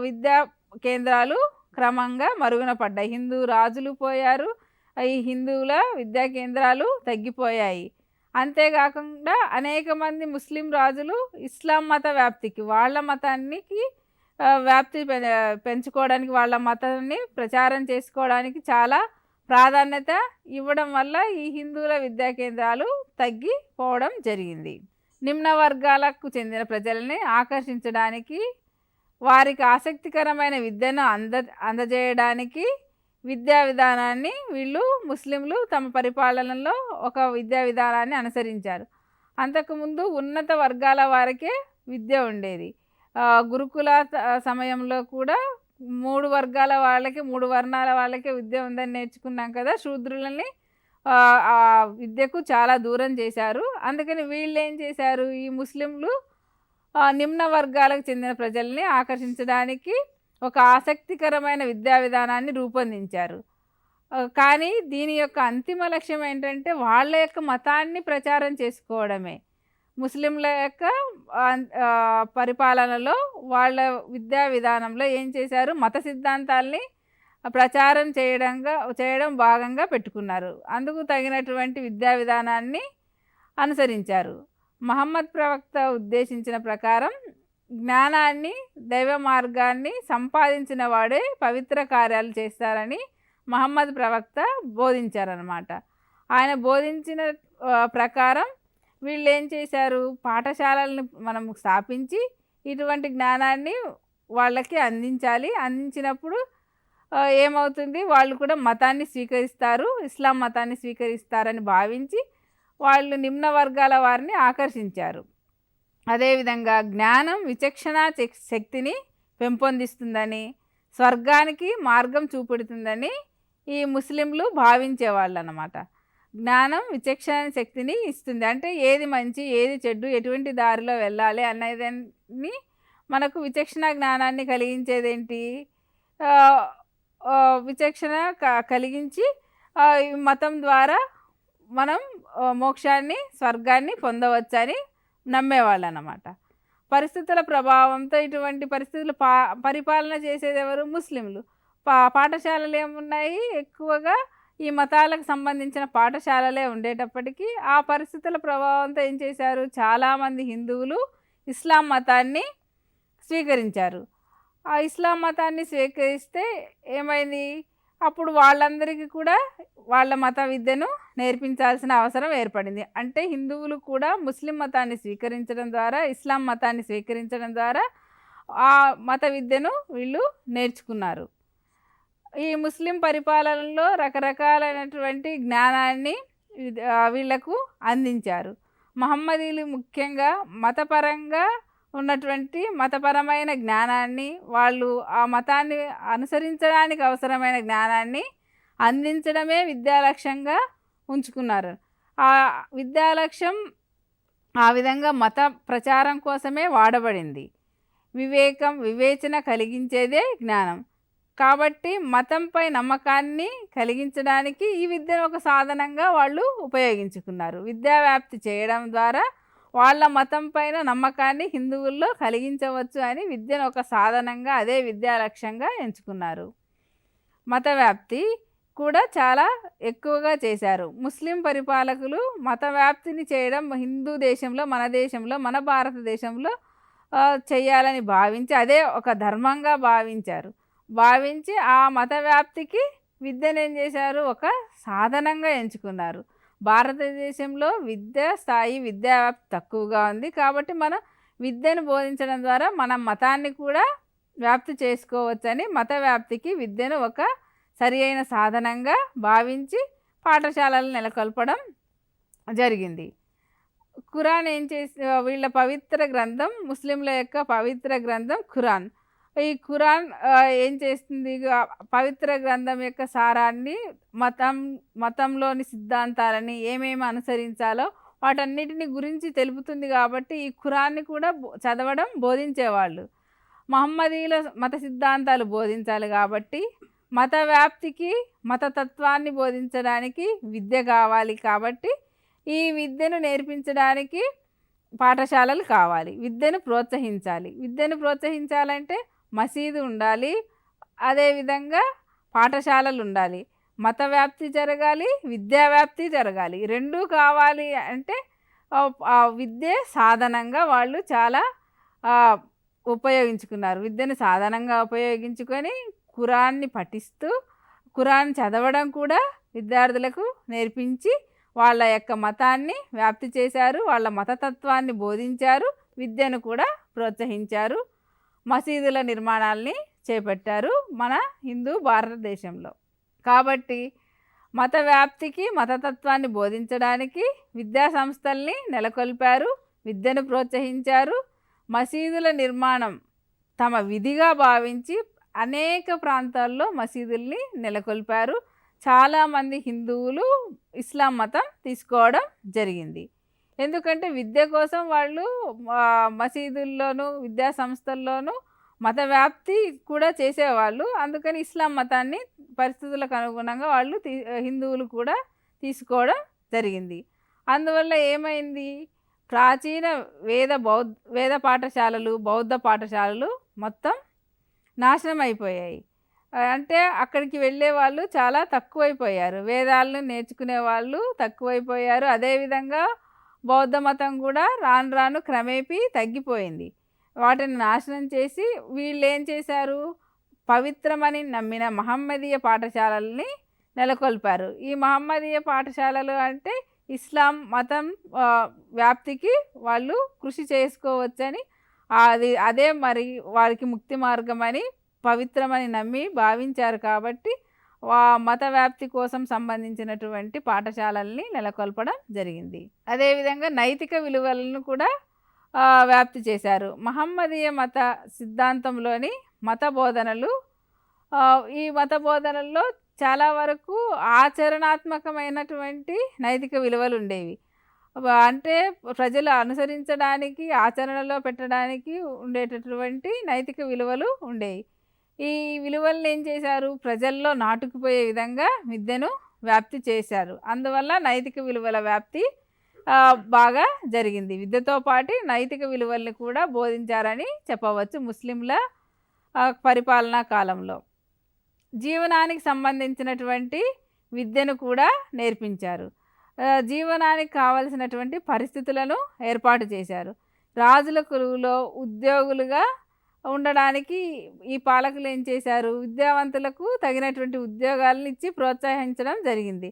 విద్యా కేంద్రాలు క్రమంగా మరుగున పడ్డాయి. హిందూ రాజులు పోయారు. ఈ హిందువుల విద్యా కేంద్రాలు తగ్గిపోయాయి. అంతేకాకుండా అనేక మంది ముస్లిం రాజులు ఇస్లాం మత వ్యాప్తికి, వాళ్ళ మతానికి వ్యాప్తి పెంచుకోవడానికి, వాళ్ళ మతాన్ని ప్రచారం చేసుకోవడానికి చాలా ప్రాధాన్యత ఇవ్వడం వల్ల ఈ హిందువుల విద్యా కేంద్రాలు తగ్గిపోవడం జరిగింది. నిమ్న వర్గాలకు చెందిన ప్రజల్ని ఆకర్షించడానికి, వారికి ఆసక్తికరమైన విద్యను అందజేయడానికి విద్యా విధానాన్ని వీళ్ళు ముస్లింలు తమ పరిపాలనలో ఒక విద్యా విధానాన్ని అనుసరించారు. అంతకుముందు ఉన్నత వర్గాల వారికే విద్య ఉండేది. గురుకుల సమయంలో కూడా 3 వర్గాల వాళ్ళకి, 3 వర్ణాల వాళ్ళకే విద్య ఉందని నేర్చుకున్నాం కదా. శూద్రులని ఆ విద్యకు చాలా దూరం చేశారు. అందుకని వీళ్ళేం చేశారు, ఈ ముస్లింలు నిమ్న వర్గాలకు చెందిన ప్రజల్ని ఆకర్షించడానికి ఒక ఆసక్తికరమైన విద్యా విధానాన్ని రూపొందించారు. కానీ దీని యొక్క అంతిమ లక్ష్యం ఏంటంటే వాళ్ళ యొక్క మతాన్ని ప్రచారం చేసుకోవడమే. ముస్లింల యొక్క పరిపాలనలో వాళ్ళ విద్యా విధానంలో ఏం చేశారు, మత సిద్ధాంతాల్ని ప్రచారం చేయడం భాగంగా పెట్టుకున్నారు. అందుకు తగినటువంటి విద్యా విధానాన్ని అనుసరించారు. మహమ్మద్ ప్రవక్త ఉద్దేశించిన ప్రకారం జ్ఞానాన్ని, దైవ మార్గాన్ని సంపాదించిన వాడే పవిత్ర కార్యాలు చేస్తారని మహమ్మద్ ప్రవక్త బోధించారన్నమాట. ఆయన బోధించిన ప్రకారం వీళ్ళు ఏం చేశారు, పాఠశాలలను మనం స్థాపించి ఇటువంటి జ్ఞానాన్ని వాళ్ళకి అందించాలి. అందించినప్పుడు ఏమవుతుంది, వాళ్ళు కూడా మతాన్ని స్వీకరిస్తారు, ఇస్లాం మతాన్ని స్వీకరిస్తారని భావించి వాళ్ళు నిమ్న వర్గాల వారిని ఆకర్షించారు. అదేవిధంగా జ్ఞానం విచక్షణ శక్తిని పెంపొందిస్తుందని, స్వర్గానికి మార్గం చూపెడుతుందని ఈ ముస్లింలు భావించేవాళ్ళు అన్నమాట. జ్ఞానం విచక్షణ శక్తిని ఇస్తుంది అంటే ఏది మంచి ఏది చెడ్డు, ఎటువంటి దారిలో వెళ్ళాలి అనేదాన్ని మనకు విచక్షణ జ్ఞానాన్ని కలిగించేదేంటి, విచక్షణ కలిగించి ఈ మతం ద్వారా మనం మోక్షాన్ని, స్వర్గాన్ని పొందవచ్చని నమ్మేవాళ్ళు అన్నమాట. పరిస్థితుల ప్రభావంతో ఇటువంటి పరిస్థితులు పరిపాలన చేసేది ఎవరు, ముస్లింలు. పాఠశాలలు ఏమున్నాయి, ఎక్కువగా ఈ మతాలకు సంబంధించిన పాఠశాలలే ఉండేటప్పటికీ ఆ పరిస్థితుల ప్రభావంతో ఏం చేశారు, చాలామంది హిందువులు ఇస్లాం మతాన్ని స్వీకరించారు. ఆ ఇస్లాం మతాన్ని స్వీకరిస్తే ఏమైంది, అప్పుడు వాళ్ళందరికీ కూడా వాళ్ళ మత విద్యను నేర్పించాల్సిన అవసరం ఏర్పడింది. అంటే హిందువులు కూడా ముస్లిం మతాన్ని స్వీకరించడం ద్వారా, ఇస్లాం మతాన్ని స్వీకరించడం ద్వారా ఆ మత విద్యను వీళ్ళు నేర్చుకున్నారు. ఈ ముస్లిం పరిపాలనలో రకరకాలైనటువంటి జ్ఞానాన్ని వీళ్లకు అందించారు. మహమ్మదీలు ముఖ్యంగా మతపరంగా ఉన్నటువంటి మతపరమైన జ్ఞానాన్ని, వాళ్ళు ఆ మతాన్ని అనుసరించడానికి అవసరమైన జ్ఞానాన్ని అందించడమే విద్యాలక్ష్యంగా ఉంచుకున్నారు. ఆ విద్యాలక్ష్యం ఆ విధంగా మత ప్రచారం కోసమే వాడబడింది. వివేచన కలిగించేదే జ్ఞానం. కాబట్టి మతంపై నమ్మకాన్ని కలిగించడానికి ఈ విద్యను ఒక సాధనంగా వాళ్ళు ఉపయోగించుకున్నారు. విద్యావ్యాప్తి చేయడం ద్వారా వాళ్ళ మతం పైన నమ్మకాన్ని హిందువుల్లో కలిగించవచ్చు అని విద్యను ఒక సాధనంగా, అదే విద్యా లక్ష్యంగా ఎంచుకున్నారు. మత వ్యాప్తి కూడా చాలా ఎక్కువగా చేశారు. ముస్లిం పరిపాలకులు మత వ్యాప్తిని చేయడం హిందూ దేశంలో, మన దేశంలో, మన భారతదేశంలో చేయాలని భావించి అదే ఒక ధర్మంగా భావించి ఆ మత వ్యాప్తికి విద్యను ఏం చేశారు, ఒక సాధనంగా ఎంచుకున్నారు. భారతదేశంలో విద్యా స్థాయి, విద్యా వ్యాప్తి తక్కువగా ఉంది. కాబట్టి మనం విద్యను బోధించడం ద్వారా మనం మతాన్ని కూడా వ్యాప్తి చేసుకోవచ్చని మత వ్యాప్తికి విద్యను ఒక సరి అయిన సాధనంగా భావించి పాఠశాలలు నెలకొల్పడం జరిగింది. ఖురాన్ ఏం చేసి, వీళ్ళ పవిత్ర గ్రంథం, ముస్లింల యొక్క పవిత్ర గ్రంథం ఖురాన్. ఈ ఖురాన్ ఏం చేస్తుంది, పవిత్ర గ్రంథం యొక్క సారాన్ని, మతంలోని సిద్ధాంతాలని ఏమేమి అనుసరించాలో వాటన్నిటిని గురించి తెలుపుతుంది. కాబట్టి ఈ ఖురాన్ని కూడా చదవడం, బోధించేవాళ్ళు. మహమ్మదీల మత సిద్ధాంతాలు బోధించాలి కాబట్టి మత వ్యాప్తికి, మతతత్వాన్ని బోధించడానికి విద్య కావాలి. కాబట్టి ఈ విద్యను నేర్పించడానికి పాఠశాలలు కావాలి. విద్యను ప్రోత్సహించాలంటే మసీదు ఉండాలి, అదేవిధంగా పాఠశాలలు ఉండాలి. మత వ్యాప్తి జరగాలి, విద్యావ్యాప్తి జరగాలి. రెండూ కావాలి. అంటే ఆ విద్య సాధనంగా వాళ్ళు చాలా ఉపయోగించుకున్నారు. విద్యను సాధనంగా ఉపయోగించుకొని ఖురాన్ని పఠిస్తూ, ఖురాన్ చదవడం కూడా విద్యార్థులకు నేర్పించి వాళ్ళ యొక్క మతాన్ని వ్యాప్తి చేశారు, వాళ్ళ మతతత్వాన్ని బోధించారు, విద్యను కూడా ప్రోత్సహించారు. మసీదుల నిర్మాణాల్ని చేపట్టారు మన హిందూ భారతదేశంలో. కాబట్టి మత వ్యాప్తికి, మతతత్వాన్ని బోధించడానికి విద్యా సంస్థల్ని నెలకొల్పారు, విద్యను ప్రోత్సహించారు. మసీదుల నిర్మాణం తమ విధిగా భావించి అనేక ప్రాంతాల్లో మసీదుల్ని నెలకొల్పారు. చాలామంది హిందువులు ఇస్లాం మతం తీసుకోవడం జరిగింది. ఎందుకంటే విద్య కోసం వాళ్ళు మసీదుల్లోనూ విద్యా సంస్థల్లోనూ మత వ్యాప్తి కూడా చేసేవాళ్ళు. అందుకని ఇస్లాం మతాన్ని పరిస్థితులకు అనుగుణంగా వాళ్ళు హిందువులు కూడా తీసుకోవడం జరిగింది. అందువల్ల ఏమైంది, ప్రాచీన వేద పాఠశాలలు, బౌద్ధ పాఠశాలలు మొత్తం నాశనం అయిపోయాయి. అంటే అక్కడికి వెళ్ళే వాళ్ళు చాలా తక్కువైపోయారు. వేదాలను నేర్చుకునే వాళ్ళు తక్కువైపోయారు. అదేవిధంగా బౌద్ధ మతం కూడా రాను రాను క్రమేపీ తగ్గిపోయింది. వాటిని నాశనం చేసి వీళ్ళు ఏం చేశారు, పవిత్రమని నమ్మిన మహమ్మదీయ పాఠశాలల్ని నెలకొల్పారు. ఈ మహమ్మదీయ పాఠశాలలు అంటే ఇస్లాం మతం వ్యాప్తికి వాళ్ళు కృషి చేసుకోవచ్చని, అదే మరి వారికి ముక్తి మార్గమని పవిత్రమని నమ్మి భావించారు. కాబట్టి మత వ్యాప్తి కోసం సంబంధించినటువంటి పాఠశాలల్ని నెలకొల్పడం జరిగింది. అదేవిధంగా నైతిక విలువలను కూడా వ్యాప్తి చేశారు. మహమ్మదీయ మత సిద్ధాంతంలోని మత బోధనలు, ఈ మత బోధనల్లో చాలా వరకు ఆచరణాత్మకమైనటువంటి నైతిక విలువలు ఉండేవి. అంటే ప్రజలు అనుసరించడానికి, ఆచరణలో పెట్టడానికి ఉండేటటువంటి నైతిక విలువలు ఉండేవి. ఈ విలువలను ఏం చేశారు, ప్రజల్లో నాటుకుపోయే విధంగా విద్యను వ్యాప్తి చేశారు. అందువల్ల నైతిక విలువల వ్యాప్తి బాగా జరిగింది. విద్యతో పాటు నైతిక విలువల్ని కూడా బోధించారని చెప్పవచ్చు ముస్లింల పరిపాలనా కాలంలో. జీవనానికి సంబంధించినటువంటి విద్యను కూడా నేర్పించారు. జీవనానికి కావలసినటువంటి పరిస్థితులను ఏర్పాటు చేశారు. రాజుల కొలువులో ఉద్యోగులుగా ఉండడానికి ఈ పాలకులు ఏం చేశారు, విద్యావంతులకు తగినటువంటి ఉద్యోగాలను ఇచ్చి ప్రోత్సహించడం జరిగింది.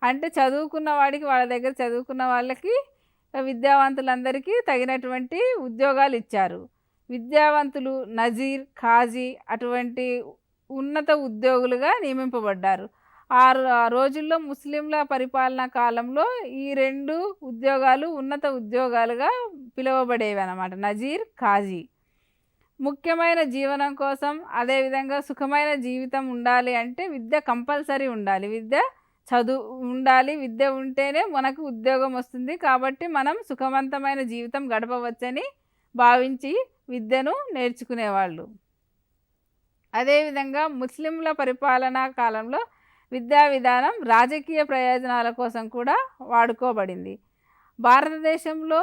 అంటే చదువుకున్న వాడికి, వాళ్ళ దగ్గర చదువుకున్న వాళ్ళకి, విద్యావంతులందరికీ తగినటువంటి ఉద్యోగాలు ఇచ్చారు. విద్యావంతులు నజీర్, ఖాజీ అటువంటి ఉన్నత ఉద్యోగులుగా నియమింపబడ్డారు. ఆ రోజుల్లో ముస్లింల పరిపాలనా కాలంలో ఈ 2 ఉద్యోగాలు ఉన్నత ఉద్యోగాలుగా పిలువబడేవి అన్నమాట, నజీర్, ఖాజీ. ముఖ్యమైన జీవనం కోసం, అదేవిధంగా సుఖమైన జీవితం ఉండాలి అంటే విద్య కంపల్సరీ ఉండాలి, విద్య ఉండాలి. విద్య ఉంటేనే మనకు ఉద్యోగం వస్తుంది. కాబట్టి మనం సుఖవంతమైన జీవితం గడపవచ్చని భావించి విద్యను నేర్చుకునేవాళ్ళు. అదేవిధంగా ముస్లింల పరిపాలనా కాలంలో విద్యా విధానం రాజకీయ ప్రయోజనాల కోసం కూడా వాడుకోబడింది. భారతదేశంలో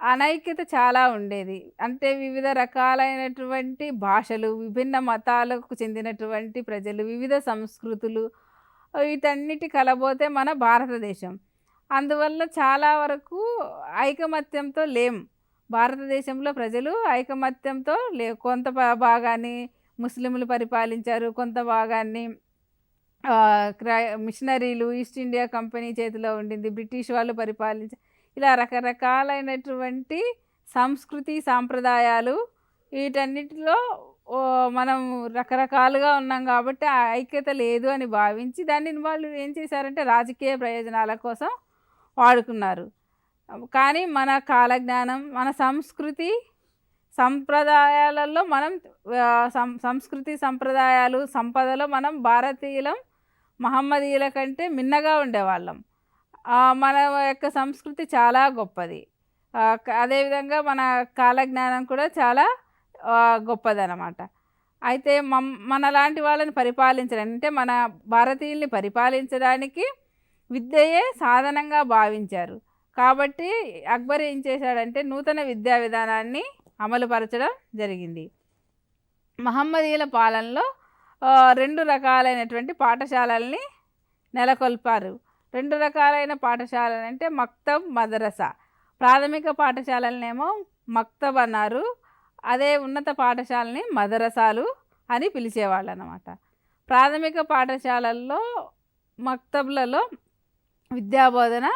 అనైక్యత చాలా ఉండేది. అంటే వివిధ రకాలైనటువంటి భాషలు, విభిన్న మతాలకు చెందినటువంటి ప్రజలు, వివిధ సంస్కృతులు, వీటన్నిటి కలబోతే మన భారతదేశం. అందువల్ల చాలా వరకు ఐకమత్యంతో లేం. భారతదేశంలో ప్రజలు ఐకమత్యంతో కొంత భాగాన్ని ముస్లింలు పరిపాలించారు, కొంత భాగాన్ని మిషనరీలు, ఈస్ట్ ఇండియా కంపెనీ చేతిలో ఉండింది, బ్రిటిష్ వాళ్ళు పరిపాలించారు. ఇలా రకరకాలైనటువంటి సంస్కృతి సాంప్రదాయాలు, వీటన్నిటిలో మనం రకరకాలుగా ఉన్నాం. కాబట్టి ఆ ఐక్యత లేదు అని భావించి దాన్ని వాళ్ళు ఏం చేశారంటే రాజకీయ ప్రయోజనాల కోసం వాడుకున్నారు. కానీ మన కాలజ్ఞానం, మన సంస్కృతి సంప్రదాయాలలో మనం సంస్కృతి సంప్రదాయాలు సంపదలో మనం భారతీయులం మహమ్మదీయుల కంటే మిన్నగా ఉండేవాళ్ళం. మన యొక్క సంస్కృతి చాలా గొప్పది. అదేవిధంగా మన కాలజ్ఞానం కూడా చాలా గొప్పదన్నమాట. అయితే మనలాంటి వాళ్ళని పరిపాలించడానికి, అంటే మన భారతీయుల్ని పరిపాలించడానికి విద్యయే సాధనంగా భావించారు. కాబట్టి అక్బర్ ఏం చేశాడంటే నూతన విద్యా విధానాన్ని అమలుపరచడం జరిగింది. మహమ్మదీయుల పాలనలో 2 రకాలైనటువంటి పాఠశాలల్ని నెలకొల్పారు. 2 రకాలైన పాఠశాలలు అంటే మక్తబ్, మదరసా. ప్రాథమిక పాఠశాలలనేమో మక్తబ్ అన్నారు, అదే ఉన్నత పాఠశాలని మదరసాలు అని పిలిచేవాళ్ళు అన్నమాట. ప్రాథమిక పాఠశాలల్లో, మక్తబ్లలో విద్యాబోధన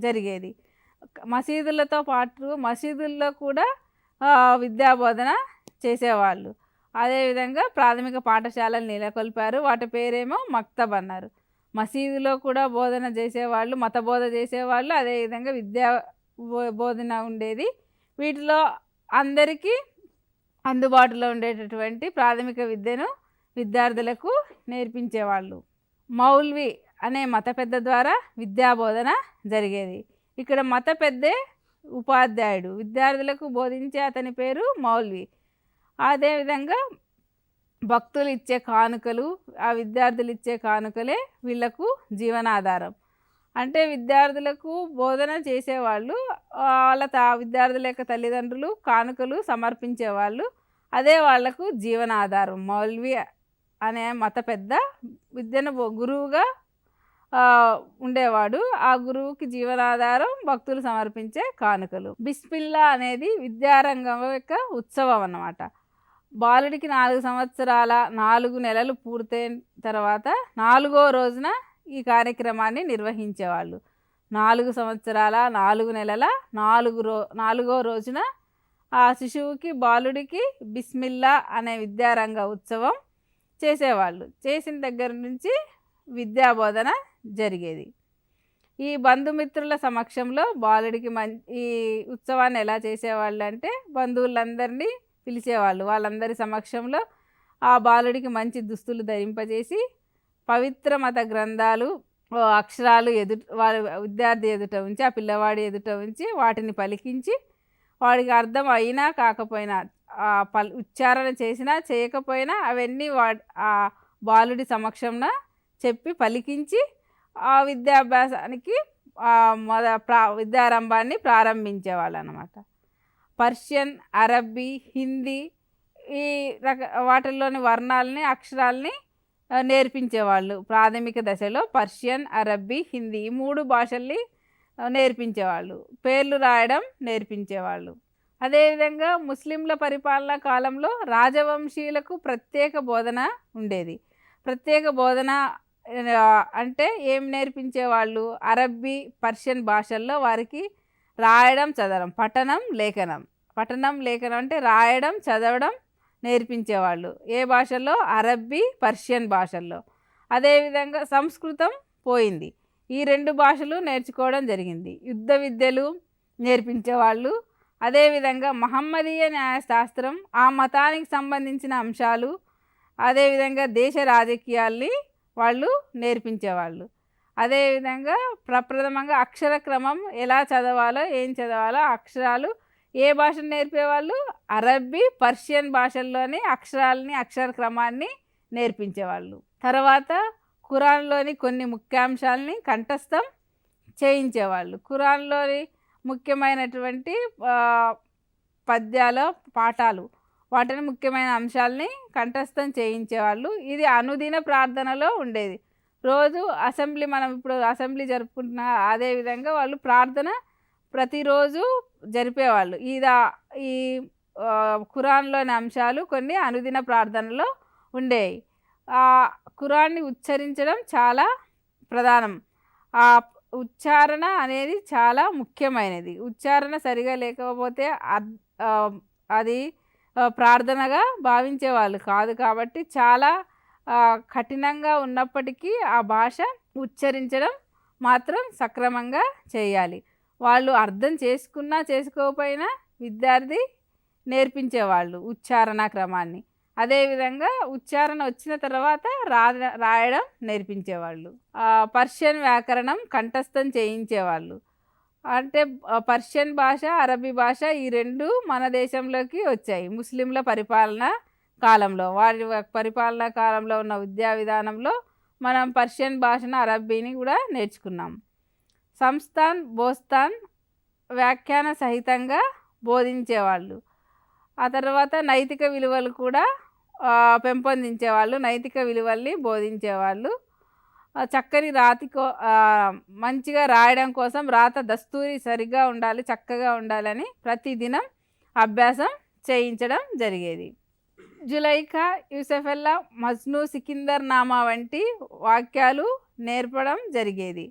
జరిగేది. మసీదులతో పాటు మసీదుల్లో కూడా విద్యాబోధన చేసేవాళ్ళు. అదేవిధంగా ప్రాథమిక పాఠశాలలు నెలకొల్పారు, వాటి పేరేమో మక్తబ్ అన్నారు. మసీదులో కూడా బోధన చేసేవాళ్ళు, మత బోధ చేసేవాళ్ళు, అదేవిధంగా విద్యా బోధన ఉండేది. వీటిలో అందరికీ అందుబాటులో ఉండేటటువంటి ప్రాథమిక విద్యను విద్యార్థులకు నేర్పించేవాళ్ళు. మౌల్వి అనే మత పెద్ద ద్వారా విద్యాబోధన జరిగేది. ఇక్కడ మత పెద్దే ఉపాధ్యాయుడు, విద్యార్థులకు బోధించే అతని పేరు మౌల్వి. అదేవిధంగా భక్తులు ఇచ్చే కానుకలు, ఆ విద్యార్థులు ఇచ్చే కానుకలే వీళ్లకు జీవనాధారం. అంటే విద్యార్థులకు బోధన చేసేవాళ్ళు, వాళ్ళ విద్యార్థుల యొక్క తల్లిదండ్రులు కానుకలు సమర్పించేవాళ్ళు. అదే వాళ్లకు జీవనాధారం. మౌల్వి అనే మత పెద్ద విద్యను గురువుగా ఉండేవాడు. ఆ గురువుకి జీవనాధారం భక్తులు సమర్పించే కానుకలు. బిస్మిల్లా అనేది విద్యారంగం యొక్క ఉత్సవం అన్నమాట. బాలుడికి 4 సంవత్సరాల 4 నెలలు పూర్తయిన తర్వాత 4వ రోజున ఈ కార్యక్రమాన్ని నిర్వహించేవాళ్ళు. 4 సంవత్సరాల 4 నెలల 4వ రోజున ఆ శిశువుకి బాలుడికి బిస్మిల్లా అనే విద్యారంగ ఉత్సవం చేసేవాళ్ళు. చేసిన దగ్గర నుంచి విద్యాబోధన జరిగేది. ఈ బంధుమిత్రుల సమక్షంలో బాలుడికి ఈ ఉత్సవాన్ని ఎలా చేసేవాళ్ళు అంటే బంధువులందరినీ పిలిచేవాళ్ళు. వాళ్ళందరి సమక్షంలో ఆ బాలుడికి మంచి దుస్తులు ధరింపజేసి పవిత్ర మత గ్రంథాలు, అక్షరాలు వాళ్ళ విద్యార్థి ఎదుట ఉంచి, ఆ పిల్లవాడి ఎదుట ఉంచి వాటిని పలికించి వాడికి అర్థం అయినా కాకపోయినా, ఉచ్చారణ చేసినా చేయకపోయినా అవన్నీ ఆ బాలుడి సమక్షంన చెప్పి పలికించి ఆ విద్యాభ్యాసానికి విద్యారంభాన్ని ప్రారంభించేవాళ్ళు అన్నమాట. పర్షియన్, అరబ్బీ, హిందీ ఈ వాటిల్లోని వర్ణాలని, అక్షరాలని నేర్పించేవాళ్ళు. ప్రాథమిక దశలో పర్షియన్, అరబ్బీ, హిందీ ఈ 3 భాషల్ని నేర్పించేవాళ్ళు. పేర్లు రాయడం నేర్పించేవాళ్ళు. అదేవిధంగా ముస్లింల పరిపాలనా కాలంలో రాజవంశీయులకు ప్రత్యేక బోధన ఉండేది. ప్రత్యేక బోధన అంటే ఏం నేర్పించేవాళ్ళు? అరబ్బీ, పర్షియన్ భాషల్లో వారికి రాయడం, చదవడం, పఠనం, లేఖనం. పఠనం, లేఖనం అంటే రాయడం, చదవడం నేర్పించేవాళ్ళు. ఏ భాషల్లో? అరబ్బీ, పర్షియన్ భాషల్లో. అదేవిధంగా సంస్కృతం పోయింది. ఈ 2 భాషలు నేర్చుకోవడం జరిగింది. యుద్ధ విద్యలు నేర్పించేవాళ్ళు. అదేవిధంగా మహమ్మదీయ న్యాయశాస్త్రం, ఆ మతానికి సంబంధించిన అంశాలు, అదేవిధంగా దేశ రాజకీయాల్ని వాళ్ళు నేర్పించేవాళ్ళు. అదేవిధంగా ప్రప్రథమంగా అక్షర క్రమం ఎలా చదవాలో, ఏం చదవాలో అక్షరాలు ఏ భాషను నేర్పేవాళ్ళు? అరబ్బీ, పర్షియన్ భాషల్లోని అక్షరాలని, అక్షర క్రమాన్ని నేర్పించేవాళ్ళు. తర్వాత ఖురాన్లోని కొన్ని ముఖ్యాంశాలని కంఠస్థం చేయించేవాళ్ళు. ఖురాన్లోని ముఖ్యమైనటువంటి పద్యాలు, పాఠాలు, వాటిని ముఖ్యమైన అంశాలని కంఠస్థం చేయించేవాళ్ళు. ఇది అనుదిన ప్రార్థనలో ఉండేది. రోజు అసెంబ్లీ, మనం ఇప్పుడు అసెంబ్లీ జరుపుకుంటున్న అదేవిధంగా వాళ్ళు ప్రార్థన ప్రతిరోజు జరిపేవాళ్ళు. ఈ ఖురాన్లోని అంశాలు కొన్ని అనుదిన ప్రార్థనలో ఉండేవి. ఆ ఖురాన్ని ఉచ్చరించడం చాలా ప్రధానం. ఆ ఉచ్చారణ అనేది చాలా ముఖ్యమైనది. ఉచ్చారణ సరిగా లేకపోతే అది ప్రార్థనగా భావించేవాళ్ళు కాదు. కాబట్టి చాలా కఠినంగా ఉన్నప్పటికీ ఆ భాష ఉచ్చరించడం మాత్రం సక్రమంగా చేయాలి. వాళ్ళు అర్థం చేసుకున్నా చేసుకోకపోయినా విద్యార్థి నేర్పించేవాళ్ళు ఉచ్చారణ క్రమాన్ని. అదేవిధంగా ఉచ్చారణ వచ్చిన తర్వాత రాయడం నేర్పించేవాళ్ళు. పర్షియన్ వ్యాకరణం కంఠస్థం చేయించేవాళ్ళు. అంటే పర్షియన్ భాష, అరబీ భాష ఈ 2 మన దేశంలోకి వచ్చాయి ముస్లింల పరిపాలన కాలంలో. వారి పరిపాలనా కాలంలో ఉన్న విద్యా విధానంలో మనం పర్షియన్ భాషను, అరబ్బీని కూడా నేర్చుకున్నాం. సంస్థాన్, బోస్తాన్ వ్యాఖ్యాన సహితంగా బోధించేవాళ్ళు. ఆ తర్వాత నైతిక విలువలు కూడా పెంపొందించేవాళ్ళు. నైతిక విలువల్ని బోధించేవాళ్ళు. చక్కని మంచిగా రాయడం కోసం రాత దస్తూరి సరిగ్గా ఉండాలి, చక్కగా ఉండాలని ప్రతిదినం అభ్యాసం చేయించడం జరిగేది. జులైఖా, యూసఫెల్లా, మజ్ను, సికిందర్ నామా వంటి వాక్యాలు నేర్పడం జరిగేది.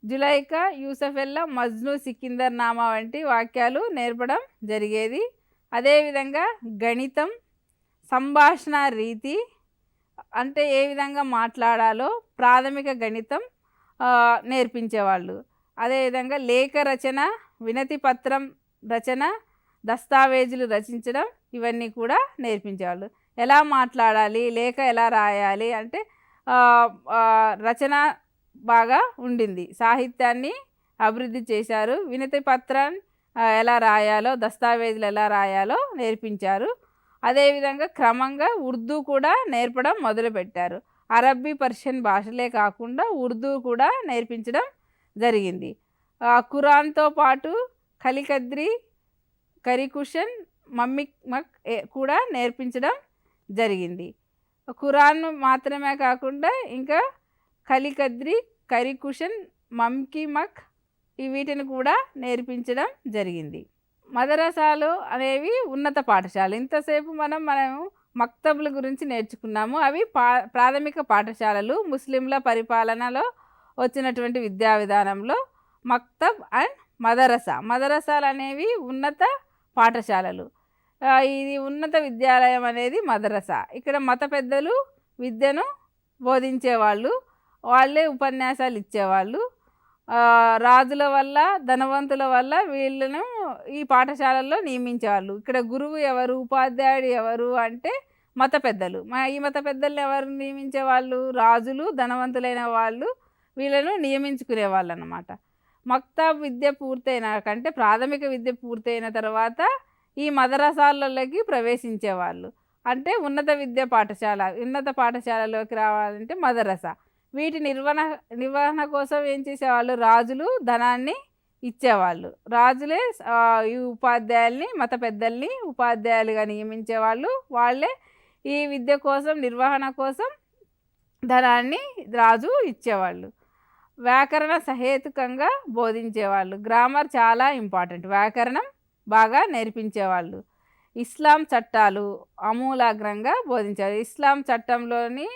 జులైఖా, యూసఫెల్లా, మజ్ను, సికిందర్ నామా వంటి వాక్యాలు నేర్పడం జరిగేది. అదేవిధంగా గణితం, సంభాషణ రీతి అంటే ఏ విధంగా మాట్లాడాలో ప్రాథమిక గణితం నేర్పించేవాళ్ళు. అదేవిధంగా లేఖ రచన, వినతి పత్రం రచన, దస్తావేజులు రచించడం ఇవన్నీ కూడా నేర్పించేవాళ్ళు. ఎలా మాట్లాడాలి, లేఖ ఎలా రాయాలి అంటే రచన బాగా ఉండింది. సాహిత్యాన్ని అభివృద్ధి చేశారు. వినతి పత్రం ఎలా రాయాలో, దస్తావేజులు ఎలా రాయాలో నేర్పించారు. అదేవిధంగా క్రమంగా ఉర్దూ కూడా నేర్పడం మొదలుపెట్టారు. అరబ్బీ, పర్షియన్ భాషలే కాకుండా ఉర్దూ కూడా నేర్పించడం జరిగింది. ఖురాన్తో పాటు కలికద్రి, కరికుషన్, మమ్మిక్మక్ కూడా నేర్పించడం జరిగింది. ఖురాన్ మాత్రమే కాకుండా ఇంకా కలికద్రి, కరికుషన్, మమ్కిమక్ వీటిని కూడా నేర్పించడం జరిగింది. మదరసాలు అనేవి ఉన్నత పాఠశాలలు. ఇంతసేపు మనం మక్తబుల గురించి నేర్చుకున్నాము. అవి ప్రాథమిక పాఠశాలలు. ముస్లింల పరిపాలనలో వచ్చినటువంటి విద్యా విధానంలో మక్తబ్ అండ్ మదరసాలు అనేవి ఉన్నత పాఠశాలలు. ఇది ఉన్నత విద్యాలయం అనేది మదరసా. ఇక్కడ మత పెద్దలు విద్యను బోధించేవాళ్ళు, వాళ్ళే ఉపన్యాసాలు ఇచ్చేవాళ్ళు. రాజుల వల్ల, ధనవంతుల వల్ల వీళ్ళను ఈ పాఠశాలల్లో నియమించేవాళ్ళు. ఇక్కడ గురువు ఎవరు, ఉపాధ్యాయుడు ఎవరు అంటే మత పెద్దలు. ఈ మత పెద్దలను ఎవరు నియమించేవాళ్ళు? రాజులు, ధనవంతులైన వాళ్ళు వీళ్ళను నియమించుకునేవాళ్ళు అన్నమాట. మక్తబ్ విద్య పూర్తయినాకంటే ప్రాథమిక విద్య పూర్తయిన తర్వాత ఈ మదరసాలలోకి ప్రవేశించేవాళ్ళు. అంటే ఉన్నత పాఠశాలలోకి రావాలంటే మదరసా. వీటి నిర్వహణ కోసం ఏం చేసేవాళ్ళు? రాజులు ధనాన్ని ఇచ్చేవాళ్ళు. రాజులే ఈ ఉపాధ్యాయుల్ని, మత పెద్దల్ని ఉపాధ్యాయులుగా నియమించేవాళ్ళు. వాళ్ళే ఈ విద్య కోసం, నిర్వహణ కోసం ధనాన్ని రాజు ఇచ్చేవాళ్ళు. వ్యాకరణ సహేతుకంగా బోధించేవాళ్ళు. గ్రామర్ చాలా ఇంపార్టెంట్. వ్యాకరణం బాగా నేర్పించేవాళ్ళు. ఇస్లాం చట్టాలు అమూలాగ్రంగా బోధించారు. ఇస్లాం చట్టంలోని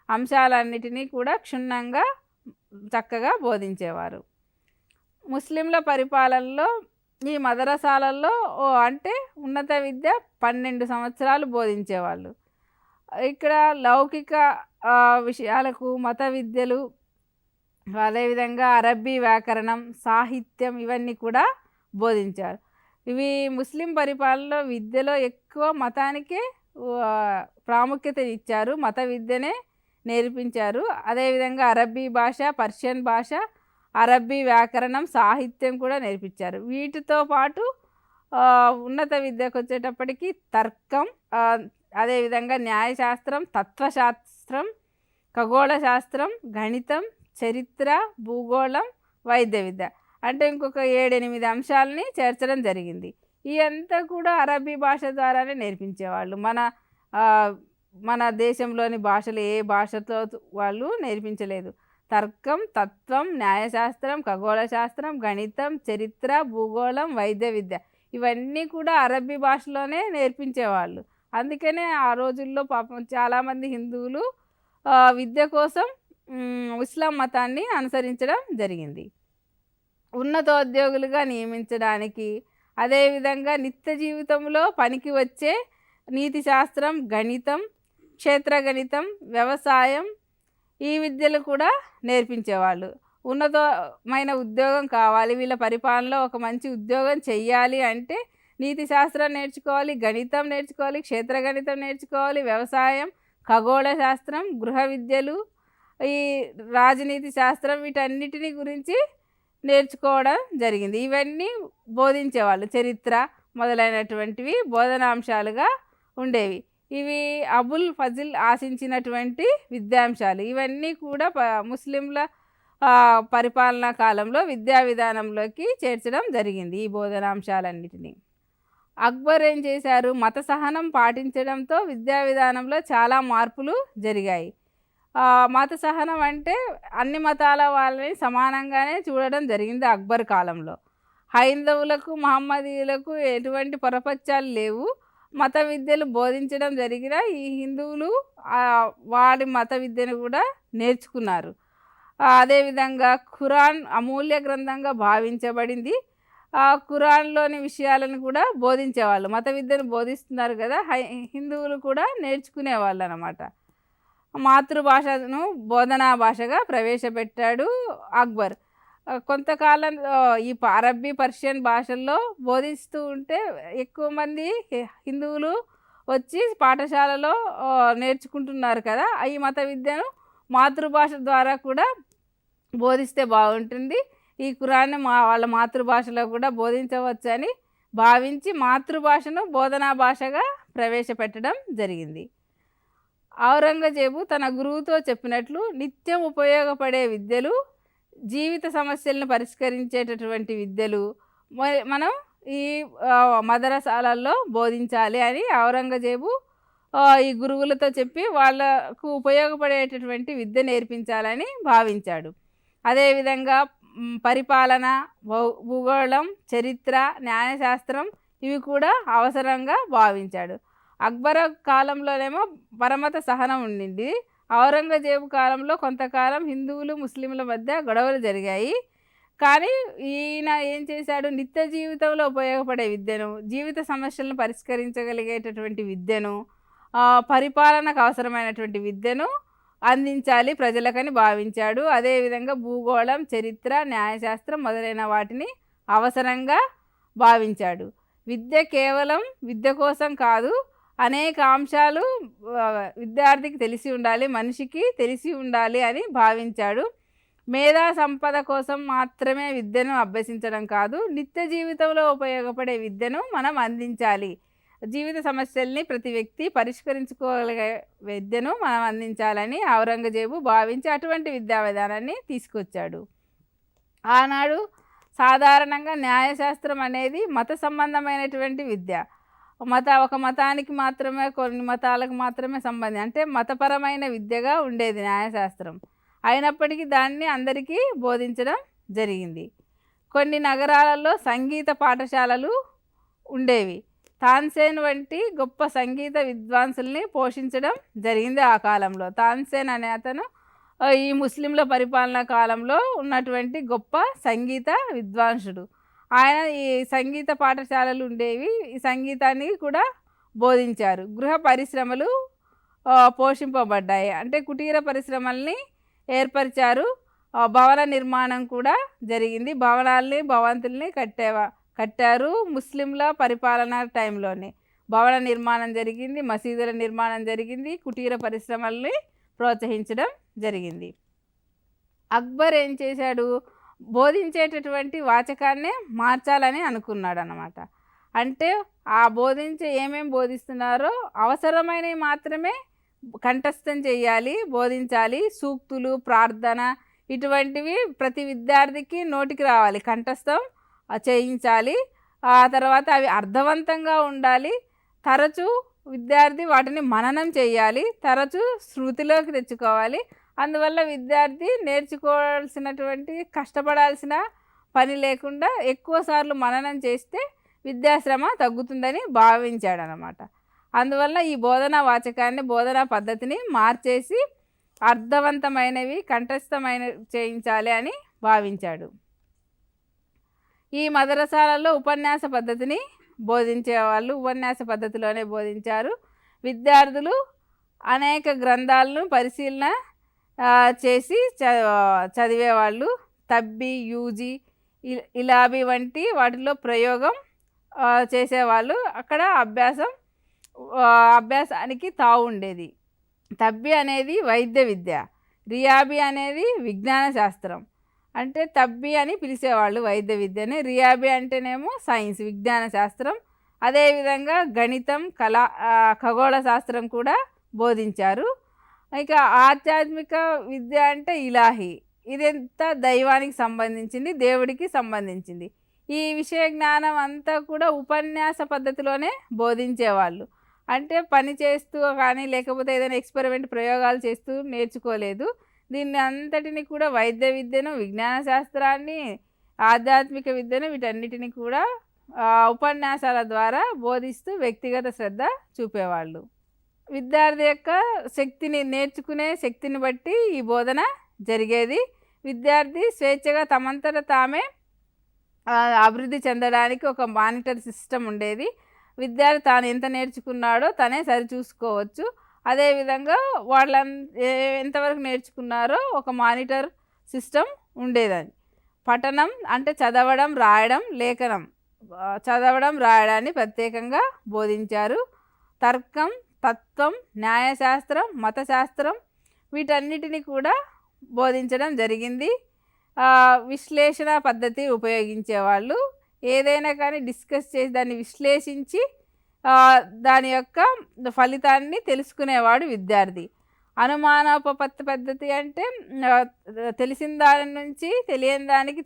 అంశాలన్నిటినీ కూడా క్షుణ్ణంగా చక్కగా బోధించేవారు. ముస్లింల పరిపాలనలో ఈ మదరసాలలో అంటే ఉన్నత విద్య 12 సంవత్సరాలు బోధించేవాళ్ళు. ఇక్కడ లౌకిక విషయాలకు మత విద్యలు, అదేవిధంగా అరబ్బీ వ్యాకరణం, సాహిత్యం ఇవన్నీ కూడా బోధించారు. ఇవి ముస్లిం పరిపాలనలో విద్యలో ఎక్కువ మతానికే ప్రాముఖ్యత ఇచ్చారు. మత విద్యనే నేర్పించారు. అదేవిధంగా అరబ్బీ భాష, పర్షియన్ భాష, అరబ్బీ వ్యాకరణం, సాహిత్యం కూడా నేర్పించారు. వీటితో పాటు ఉన్నత విద్యకు వచ్చేటప్పటికి తర్కం, అదేవిధంగా న్యాయశాస్త్రం, తత్వశాస్త్రం, ఖగోళ శాస్త్రం, గణితం, చరిత్ర, భూగోళం, వైద్య విద్య అంటే ఇంకొక 7-8 అంశాలని చేర్చడం జరిగింది. ఇదంతా కూడా అరబ్బీ భాష ద్వారానే నేర్పించేవాళ్ళు. మన దేశంలోని భాషలు ఏ భాషతో వాళ్ళు నేర్పించలేదు. తర్కం, తత్వం, న్యాయశాస్త్రం, ఖగోళ శాస్త్రం, గణితం, చరిత్ర, భూగోళం, వైద్య విద్య ఇవన్నీ కూడా అరబ్బీ భాషలోనే నేర్పించేవాళ్ళు. అందుకనే ఆ రోజుల్లో పాపం చాలామంది హిందువులు విద్య కోసం ఇస్లాం మతాన్ని అనుసరించడం జరిగింది. ఉన్నతోద్యోగులుగా నియమించడానికి, అదేవిధంగా నిత్య జీవితంలో పనికి వచ్చే నీతి శాస్త్రం, గణితం, క్షేత్రగణితం, వ్యవసాయం ఈ విద్యలు కూడా నేర్పించేవాళ్ళు. ఉన్నతమైన ఉద్యోగం కావాలి, వీళ్ళ పరిపాలనలో ఒక మంచి ఉద్యోగం చెయ్యాలి అంటే నీతి శాస్త్రం నేర్చుకోవాలి, గణితం నేర్చుకోవాలి, క్షేత్రగణితం నేర్చుకోవాలి, వ్యవసాయం, ఖగోళ శాస్త్రం, గృహ విద్యలు, ఈ రాజనీతి శాస్త్రం వీటన్నిటిని గురించి నేర్చుకోవడం జరిగింది. ఇవన్నీ బోధించేవాళ్ళు. చరిత్ర మొదలైనటువంటివి బోధనాంశాలుగా ఉండేవి. ఇవి అబుల్ ఫజిల్ ఆశించినటువంటి విద్యాంశాలు. ఇవన్నీ కూడా ముస్లింల పరిపాలనా కాలంలో విద్యా విధానంలోకి చేర్చడం జరిగింది ఈ బోధనాంశాలన్నిటినీ. అక్బర్ ఏం చేశారు? మత సహనం పాటించడంతో విద్యా విధానంలో చాలా మార్పులు జరిగాయి. మత సహనం అంటే అన్ని మతాల వాళ్ళని సమానంగానే చూడడం జరిగింది అక్బర్ కాలంలో. హైందవులకు, మహమ్మదీయులకు ఎటువంటి పొరపచ్చాలు లేవు. మత విద్యలు బోధించడం జరిగిన ఈ హిందువులు వాడి మత విద్యను కూడా నేర్చుకున్నారు. అదేవిధంగా ఖురాన్ అమూల్య గ్రంథంగా భావించబడింది. ఆ ఖురాన్లోని విషయాలను కూడా బోధించేవాళ్ళు. మత విద్యను బోధిస్తున్నారు కదా, హిందువులు కూడా నేర్చుకునేవాళ్ళు అన్నమాట. మాతృభాషను బోధనా భాషగా ప్రవేశపెట్టాడు అక్బర్. కొంతకాలం ఈ అరబ్బీ, పర్షియన్ భాషల్లో బోధిస్తూ ఉంటే ఎక్కువ మంది హిందువులు వచ్చి బోధిస్తే బాగుంటుంది. ఈ ఖురాన్‌ని వాళ్ళ మాతృభాషలో కూడా బోధించవచ్చని భావించి మాతృభాషను బోధనా భాషగా ప్రవేశపెట్టడం జరిగింది. ఔరంగజేబు తన గురువుతో చెప్పినట్లు నిత్యం ఉపయోగపడే విద్యలు, జీవిత సమస్యలను పరిష్కరించేటటువంటి విద్యలు మనం ఈ మదరసాలల్లో బోధించాలి అని ఔరంగజేబు ఈ గురువులతో చెప్పి వాళ్ళకు ఉపయోగపడేటటువంటి విద్య నేర్పించాలని భావించాడు. అదేవిధంగా పరిపాలన, భూగోళం, చరిత్ర, న్యాయశాస్త్రం ఇవి కూడా అవసరంగా భావించాడు. అక్బర్ కాలంలోనేమో పరమత సహనం ఉండింది. ఔరంగజేబు కాలంలో కొంతకాలం హిందువులు, ముస్లింల మధ్య గొడవలు జరిగాయి. కానీ ఈయన ఏం చేశాడు, నిత్య జీవితంలో ఉపయోగపడే విద్యను, జీవిత సమస్యలను పరిష్కరించగలిగేటటువంటి విద్యను, పరిపాలనకు అవసరమైనటువంటి విద్యను అందించాలి ప్రజలకని భావించాడు. అదేవిధంగా భూగోళం, చరిత్ర, న్యాయశాస్త్రం మొదలైన వాటిని అవసరంగా భావించాడు. విద్య కేవలం విద్య కోసం కాదు, అనేక అంశాలు విద్యార్థికి తెలిసి ఉండాలి, మనిషికి తెలిసి ఉండాలి అని భావించాడు. మేధా సంపద కోసం మాత్రమే విద్యను అభ్యసించడం కాదు, నిత్య జీవితంలో ఉపయోగపడే విద్యను మనం అందించాలి. జీవిత సమస్యల్ని ప్రతి వ్యక్తి పరిష్కరించుకోగలిగే విద్యను మనం అందించాలని ఔరంగజేబు భావించి అటువంటి విద్యా విధానాన్ని తీసుకొచ్చాడు. ఆనాడు సాధారణంగా న్యాయశాస్త్రం అనేది మత సంబంధమైనటువంటి విద్య. ఒక మతానికి మాత్రమే, కొన్ని మతాలకు మాత్రమే సంబంధం, అంటే మతపరమైన విద్యగా ఉండేది న్యాయశాస్త్రం. అయినప్పటికీ దాన్ని అందరికీ బోధించడం జరిగింది. కొన్ని నగరాలలో సంగీత పాఠశాలలు ఉండేవి. తాన్సేన్ వంటి గొప్ప సంగీత విద్వాంసుల్ని పోషించడం జరిగింది ఆ కాలంలో. తాన్సేన్ అనే అతను ఈ ముస్లింల పరిపాలనా కాలంలో ఉన్నటువంటి గొప్ప సంగీత విద్వాంసుడు. ఆయన ఈ సంగీత పాఠశాలలు ఉండేవి, ఈ సంగీతాన్ని కూడా బోధించారు. గృహ పరిశ్రమలు పోషింపబడ్డాయి, అంటే కుటీర పరిశ్రమల్ని ఏర్పరిచారు. భవన నిర్మాణం కూడా జరిగింది. భవంతుల్ని కట్టారు. ముస్లింల పరిపాలన టైంలోనే భవన నిర్మాణం జరిగింది, మసీదుల నిర్మాణం జరిగింది, కుటీర పరిశ్రమల్ని ప్రోత్సహించడం జరిగింది. అక్బర్ ఏం చేశాడు, బోధించేటటువంటి వాచకాన్నే మార్చాలని అనుకున్నాడు అన్నమాట. అంటే ఆ ఏమేమి బోధిస్తున్నారో అవసరమైనవి మాత్రమే కంఠస్థం చేయాలి, బోధించాలి. సూక్తులు, ప్రార్థన ఇటువంటివి ప్రతి విద్యార్థికి నోటికి రావాలి, కంఠస్థం చేయించాలి. ఆ తర్వాత అవి అర్థవంతంగా ఉండాలి. తరచూ విద్యార్థి వాటిని మననం చేయాలి, తరచూ స్మృతిలోకి తెచ్చుకోవాలి. అందువల్ల విద్యార్థి నేర్చుకోవాల్సినటువంటి, కష్టపడాల్సిన పని లేకుండా ఎక్కువసార్లు మననం చేస్తే విద్యాశ్రమ తగ్గుతుందని భావించాడనమాట. అందువల్ల ఈ బోధనా వాచకాన్ని, బోధనా పద్ధతిని మార్చేసి అర్థవంతమైనవి, కంఠస్థమైన చేయించాలి అని భావించాడు. ఈ మదరసాలలో ఉపన్యాస పద్ధతిని బోధించేవాళ్ళు ఉపన్యాస పద్ధతిలోనే బోధించారు. విద్యార్థులు అనేక గ్రంథాలను పరిశీలన చేసి చదివేవాళ్ళు. తబ్బి, యూజీ, ఇలాబీ వంటి వాటిలో ప్రయోగం చేసేవాళ్ళు. అక్కడ అభ్యాసానికి తావు ఉండేది. తబ్బి అనేది వైద్య విద్య, రియాబీ అనేది విజ్ఞాన శాస్త్రం. అంటే తబ్బి అని పిలిచేవాళ్ళు వైద్య విద్యని, రియాబీ అంటేనేమో సైన్స్, విజ్ఞాన శాస్త్రం. అదేవిధంగా గణితం, ఖగోళ శాస్త్రం కూడా బోధించారు. ఇక ఆధ్యాత్మిక విద్య అంటే ఇలాహి, ఇదంతా దైవానికి సంబంధించింది, దేవుడికి సంబంధించింది. ఈ విషయ జ్ఞానం అంతా కూడా ఉపన్యాస పద్ధతిలోనే బోధించేవాళ్ళు. అంటే పని చేస్తూ కానీ, లేకపోతే ఏదైనా ఎక్స్పెరిమెంట్ ప్రయోగాలు చేస్తూ నేర్చుకోలేదు. దీన్ని అంతటిని కూడా వైద్య విద్యను, విజ్ఞాన శాస్త్రాన్ని, ఆధ్యాత్మిక విద్యను, వీటన్నిటిని కూడా ఉపన్యాసాల ద్వారా బోధిస్తూ వ్యక్తిగత శ్రద్ధ చూపేవాళ్ళు. విద్యార్థి యొక్క శక్తిని, నేర్చుకునే శక్తిని బట్టి ఈ బోధన జరిగేది. విద్యార్థి స్వేచ్ఛగా తమంతట తామే అభివృద్ధి చెందడానికి ఒక మానిటర్ సిస్టమ్ ఉండేది. విద్యార్థి తాను ఎంత నేర్చుకున్నాడో తనే సరిచూసుకోవచ్చు. అదేవిధంగా ఎంతవరకు నేర్చుకున్నారో ఒక మానిటర్ సిస్టమ్ ఉండేదని. పఠనం అంటే చదవడం, రాయడం, లేఖనం. చదవడం, రాయడాన్ని ప్రత్యేకంగా బోధించారు. తర్కం, తత్వం, న్యాయశాస్త్రం, మతశాస్త్రం వీటన్నిటిని కూడా బోధించడం జరిగింది. విశ్లేషణ పద్ధతి ఉపయోగించేవాళ్ళు. ఏదైనా కానీ డిస్కస్ చేసి దాన్ని విశ్లేషించి దాని యొక్క ఫలితాన్ని తెలుసుకునేవాడు విద్యార్థి. అనుమానోపపత్తి పద్ధతి అంటే తెలిసిన దాని నుంచి తెలియని దానికి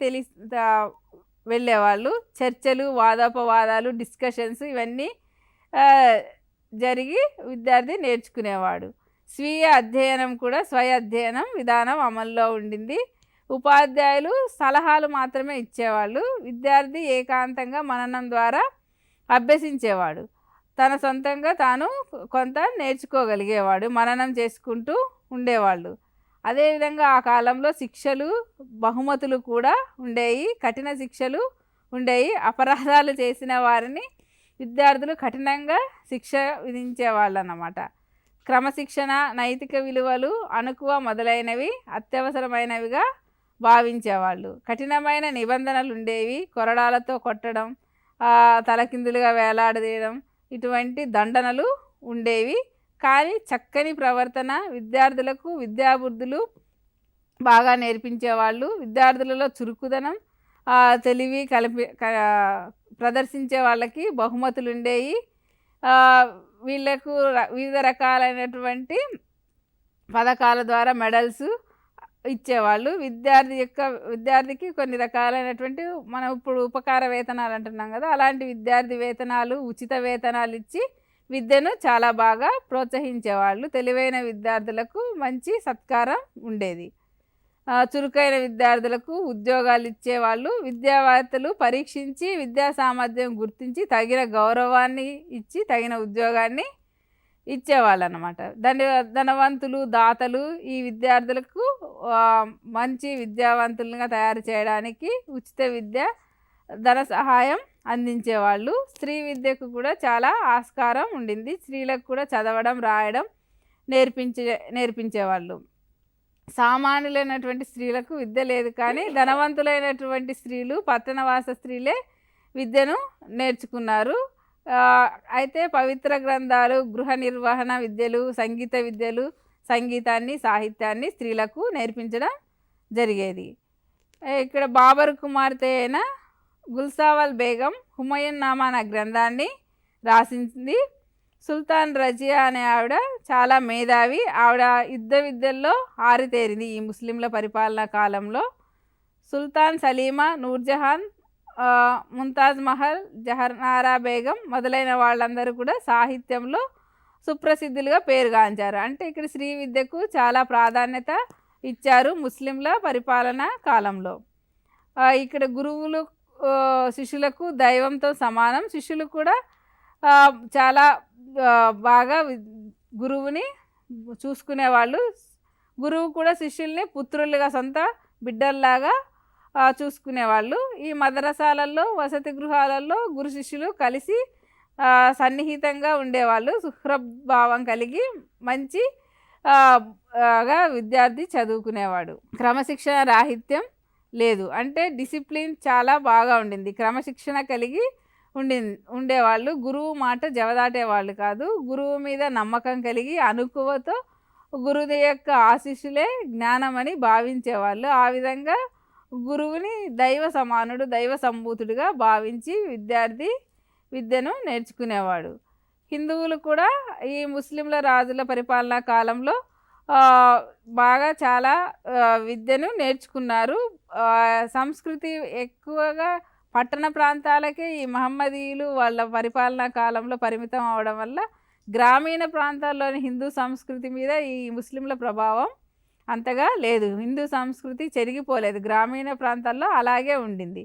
వెళ్ళేవాళ్ళు. చర్చలు, వాదోపవాదాలు, డిస్కషన్స్ ఇవన్నీ జరిగి విద్యార్థి నేర్చుకునేవాడు. స్వీయ అధ్యయనం కూడా స్వయ అధ్యయనం విధానం అమల్లో ఉండింది. ఉపాధ్యాయులు సలహాలు మాత్రమే ఇచ్చేవాళ్ళు. విద్యార్థి ఏకాంతంగా మననం ద్వారా అభ్యసించేవాడు. తన సొంతంగా తాను కొంత నేర్చుకోగలిగేవాడు. మననం చేసుకుంటూ ఉండేవాళ్ళు. అదేవిధంగా ఆ కాలంలో శిక్షలు, బహుమతులు కూడా ఉండేవి. కఠిన శిక్షలు ఉండేవి. అపరాధాలు చేసిన వారిని విద్యార్థులు కఠినంగా శిక్ష విధించేవాళ్ళు అన్నమాట. క్రమశిక్షణ, నైతిక విలువలు, అణకువ మొదలైనవి అత్యవసరమైనవిగా భావించేవాళ్ళు. కఠినమైన నిబంధనలు ఉండేవి. కొరడాలతో కొట్టడం, తలకిందులుగా వేలాడదీయడం, ఇటువంటి దండనలు ఉండేవి. కానీ చక్కని ప్రవర్తన, విద్యార్థులకు విద్యాబుద్ధులు బాగా నేర్పించేవాళ్ళు. విద్యార్థులలో చురుకుదనం, తెలివి ప్రదర్శించే వాళ్ళకి బహుమతులు ఉండేవి. వీళ్ళకు వివిధ రకాలైనటువంటి పథకాల ద్వారా మెడల్స్ ఇచ్చేవాళ్ళు. విద్యార్థికి కొన్ని రకాలైనటువంటి మనం ఇప్పుడు ఉపకార వేతనాలు అంటున్నాం కదా, అలాంటి విద్యార్థి వేతనాలు, ఉచిత వేతనాలు ఇచ్చి విద్యను చాలా బాగా ప్రోత్సహించేవాళ్ళు. తెలివైన విద్యార్థులకు మంచి సత్కారం ఉండేది. చురుకైన విద్యార్థులకు ఉద్యోగాలు ఇచ్చేవాళ్ళు. విద్యావేత్తలు పరీక్షించి విద్యా సామర్థ్యం గుర్తించి తగిన గౌరవాన్ని ఇచ్చి తగిన ఉద్యోగాన్ని ఇచ్చేవాళ్ళు అన్నమాట. ధనవంతులు, దాతలు ఈ విద్యార్థులకు మంచి విద్యావంతులుగా తయారు చేయడానికి ఉచిత విద్య, ధన సహాయం అందించేవాళ్ళు. స్త్రీ విద్యకు కూడా చాలా ఆస్కారం ఉండింది. స్త్రీలకు కూడా చదవడం, రాయడం నేర్పించేవాళ్ళు. సామాన్యులైనటువంటి స్త్రీలకు విద్య లేదు, కానీ ధనవంతులైనటువంటి స్త్రీలు, పట్టణవాస స్త్రీలే విద్యను నేర్చుకున్నారు. అయితే పవిత్ర గ్రంథాలు, గృహ నిర్వహణ విద్యలు, సంగీత విద్యలు, సంగీతాన్ని, సాహిత్యాన్ని స్త్రీలకు నేర్పించడం జరిగేది. ఇక్కడ బాబర్ కుమార్తె అయిన గుల్సావల్ బేగం హుమయూన్ నామా అనే గ్రంథాన్ని రాసింది. సుల్తాన్ రజియా అనే ఆవిడ చాలా మేధావి. ఆవిడ యుద్ధ విద్యల్లో ఆరితేరింది ఈ ముస్లింల పరిపాలనా కాలంలో. సుల్తాన్ సలీమా, నూర్జహాన్, ముంతాజ్ మహల్, జహర్నారా బేగం మొదలైన వాళ్ళందరూ కూడా సాహిత్యంలో సుప్రసిద్ధులుగా పేరుగాంచారు. అంటే ఇక్కడ స్త్రీ విద్యకు చాలా ప్రాధాన్యత ఇచ్చారు ముస్లింల పరిపాలనా కాలంలో. ఇక్కడ గురువులు శిష్యులకు దైవంతో సమానం. శిష్యులు కూడా చాలా బాగా గురువుని చూసుకునేవాళ్ళు. గురువు కూడా శిష్యుల్ని పుత్రులుగా, సొంత బిడ్డల్లాగా చూసుకునేవాళ్ళు. ఈ మదరసాలలో, వసతి గృహాలలో గురు శిష్యులు కలిసి సన్నిహితంగా ఉండేవాళ్ళు. సుహృద్భావం కలిగి మంచిగా విద్యార్థి చదువుకునేవాడు. క్రమశిక్షణ రాహిత్యం లేదు, అంటే డిసిప్లిన్ చాలా బాగా ఉండింది. క్రమశిక్షణ కలిగి ఉండేవాళ్ళు. గురువు మాట జవదాటేవాళ్ళు కాదు. గురువు మీద నమ్మకం కలిగి అనుకువతో గురువు యొక్క ఆశీస్సులే జ్ఞానం అని భావించేవాళ్ళు. ఆ విధంగా గురువుని దైవ సమానుడు, దైవ సంభూతుడిగా భావించి విద్యార్థి విద్యను నేర్చుకునేవాడు. హిందువులు కూడా ఈ ముస్లింల రాజుల పరిపాలనా కాలంలో బాగా చాలా విద్యను నేర్చుకున్నారు. సంస్కృతి ఎక్కువగా పట్టణ ప్రాంతాలకే ఈ మహమ్మదీయులు వాళ్ళ పరిపాలనా కాలంలో పరిమితం అవడం వల్ల గ్రామీణ ప్రాంతాల్లోని హిందూ సంస్కృతి మీద ఈ ముస్లింల ప్రభావం అంతగా లేదు. హిందూ సంస్కృతి చెరిగిపోలేదు, గ్రామీణ ప్రాంతాల్లో అలాగే ఉండింది.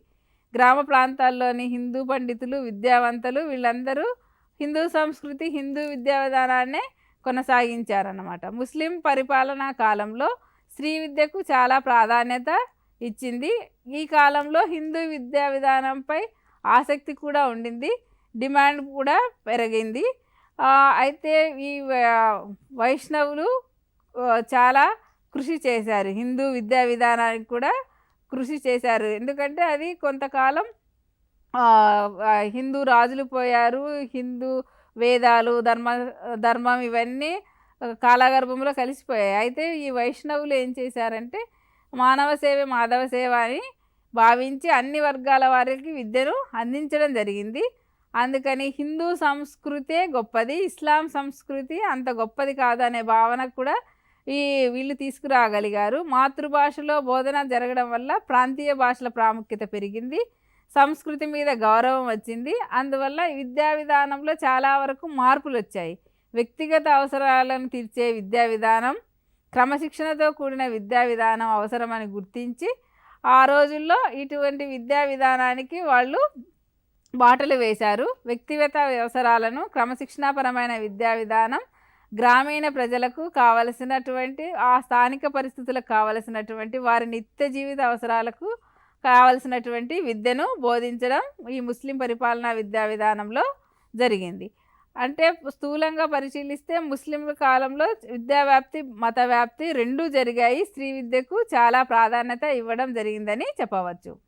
గ్రామ ప్రాంతాల్లోని హిందూ పండితులు, విద్యావంతులు వీళ్ళందరూ హిందూ సంస్కృతి, హిందూ విద్యా విధానాన్నే కొనసాగించారన్నమాట. ముస్లిం పరిపాలనా కాలంలో స్త్రీ విద్యకు చాలా ప్రాధాన్యత ఇచ్చింది. ఈ కాలంలో హిందూ విద్యా విధానంపై ఆసక్తి కూడా ఉండింది, డిమాండ్ కూడా పెరిగింది. అయితే ఈ వైష్ణవులు చాలా కృషి చేశారు, హిందూ విద్యా విధానానికి కూడా కృషి చేశారు. ఎందుకంటే అది కొంతకాలం హిందూ రాజులు పోయారు, హిందూ వేదాలు, ధర్మం ఇవన్నీ కాలగర్భంలో కలిసిపోయాయి. అయితే ఈ వైష్ణవులు ఏం చేశారంటే మానవ సేవే మాధవ సేవ అని భావించి అన్ని వర్గాల వారికి విద్యను అందించడం జరిగింది. అందుకని హిందూ సంస్కృతే గొప్పది, ఇస్లాం సంస్కృతి అంత గొప్పది కాదు అనే భావన కూడా వీళ్ళు తీసుకురాగలిగారు. మాతృభాషలో బోధన జరగడం వల్ల ప్రాంతీయ భాషల ప్రాముఖ్యత పెరిగింది, సంస్కృతి మీద గౌరవం వచ్చింది. అందువల్ల విద్యా విధానంలో చాలా వరకు మార్పులు వచ్చాయి. వ్యక్తిగత అవసరాలను తీర్చే విద్యా విధానం, క్రమశిక్షణతో కూడిన విద్యా విధానం అవసరమని గుర్తించి ఆ రోజుల్లో ఇటువంటి విద్యా విధానానికి వాళ్ళు బాటలు వేశారు. వ్యక్తిగత అవసరాలను క్రమశిక్షణాపరమైన విద్యా విధానం గ్రామీణ ప్రజలకు కావలసినటువంటి ఆ స్థానిక పరిస్థితులకు కావలసినటువంటి వారి నిత్య జీవిత అవసరాలకు కావలసినటువంటి విద్యను బోధించడం ఈ ముస్లిం పరిపాలనా విద్యా విధానంలో జరిగింది. అంటే స్థూలంగా పరిశీలిస్తే ముస్లింల కాలంలో విద్యా వ్యాప్తి, మత వ్యాప్తి రెండూ జరిగాయి. స్త్రీ విద్యకు చాలా ప్రాధాన్యత ఇవ్వడం జరిగిందని చెప్పవచ్చు.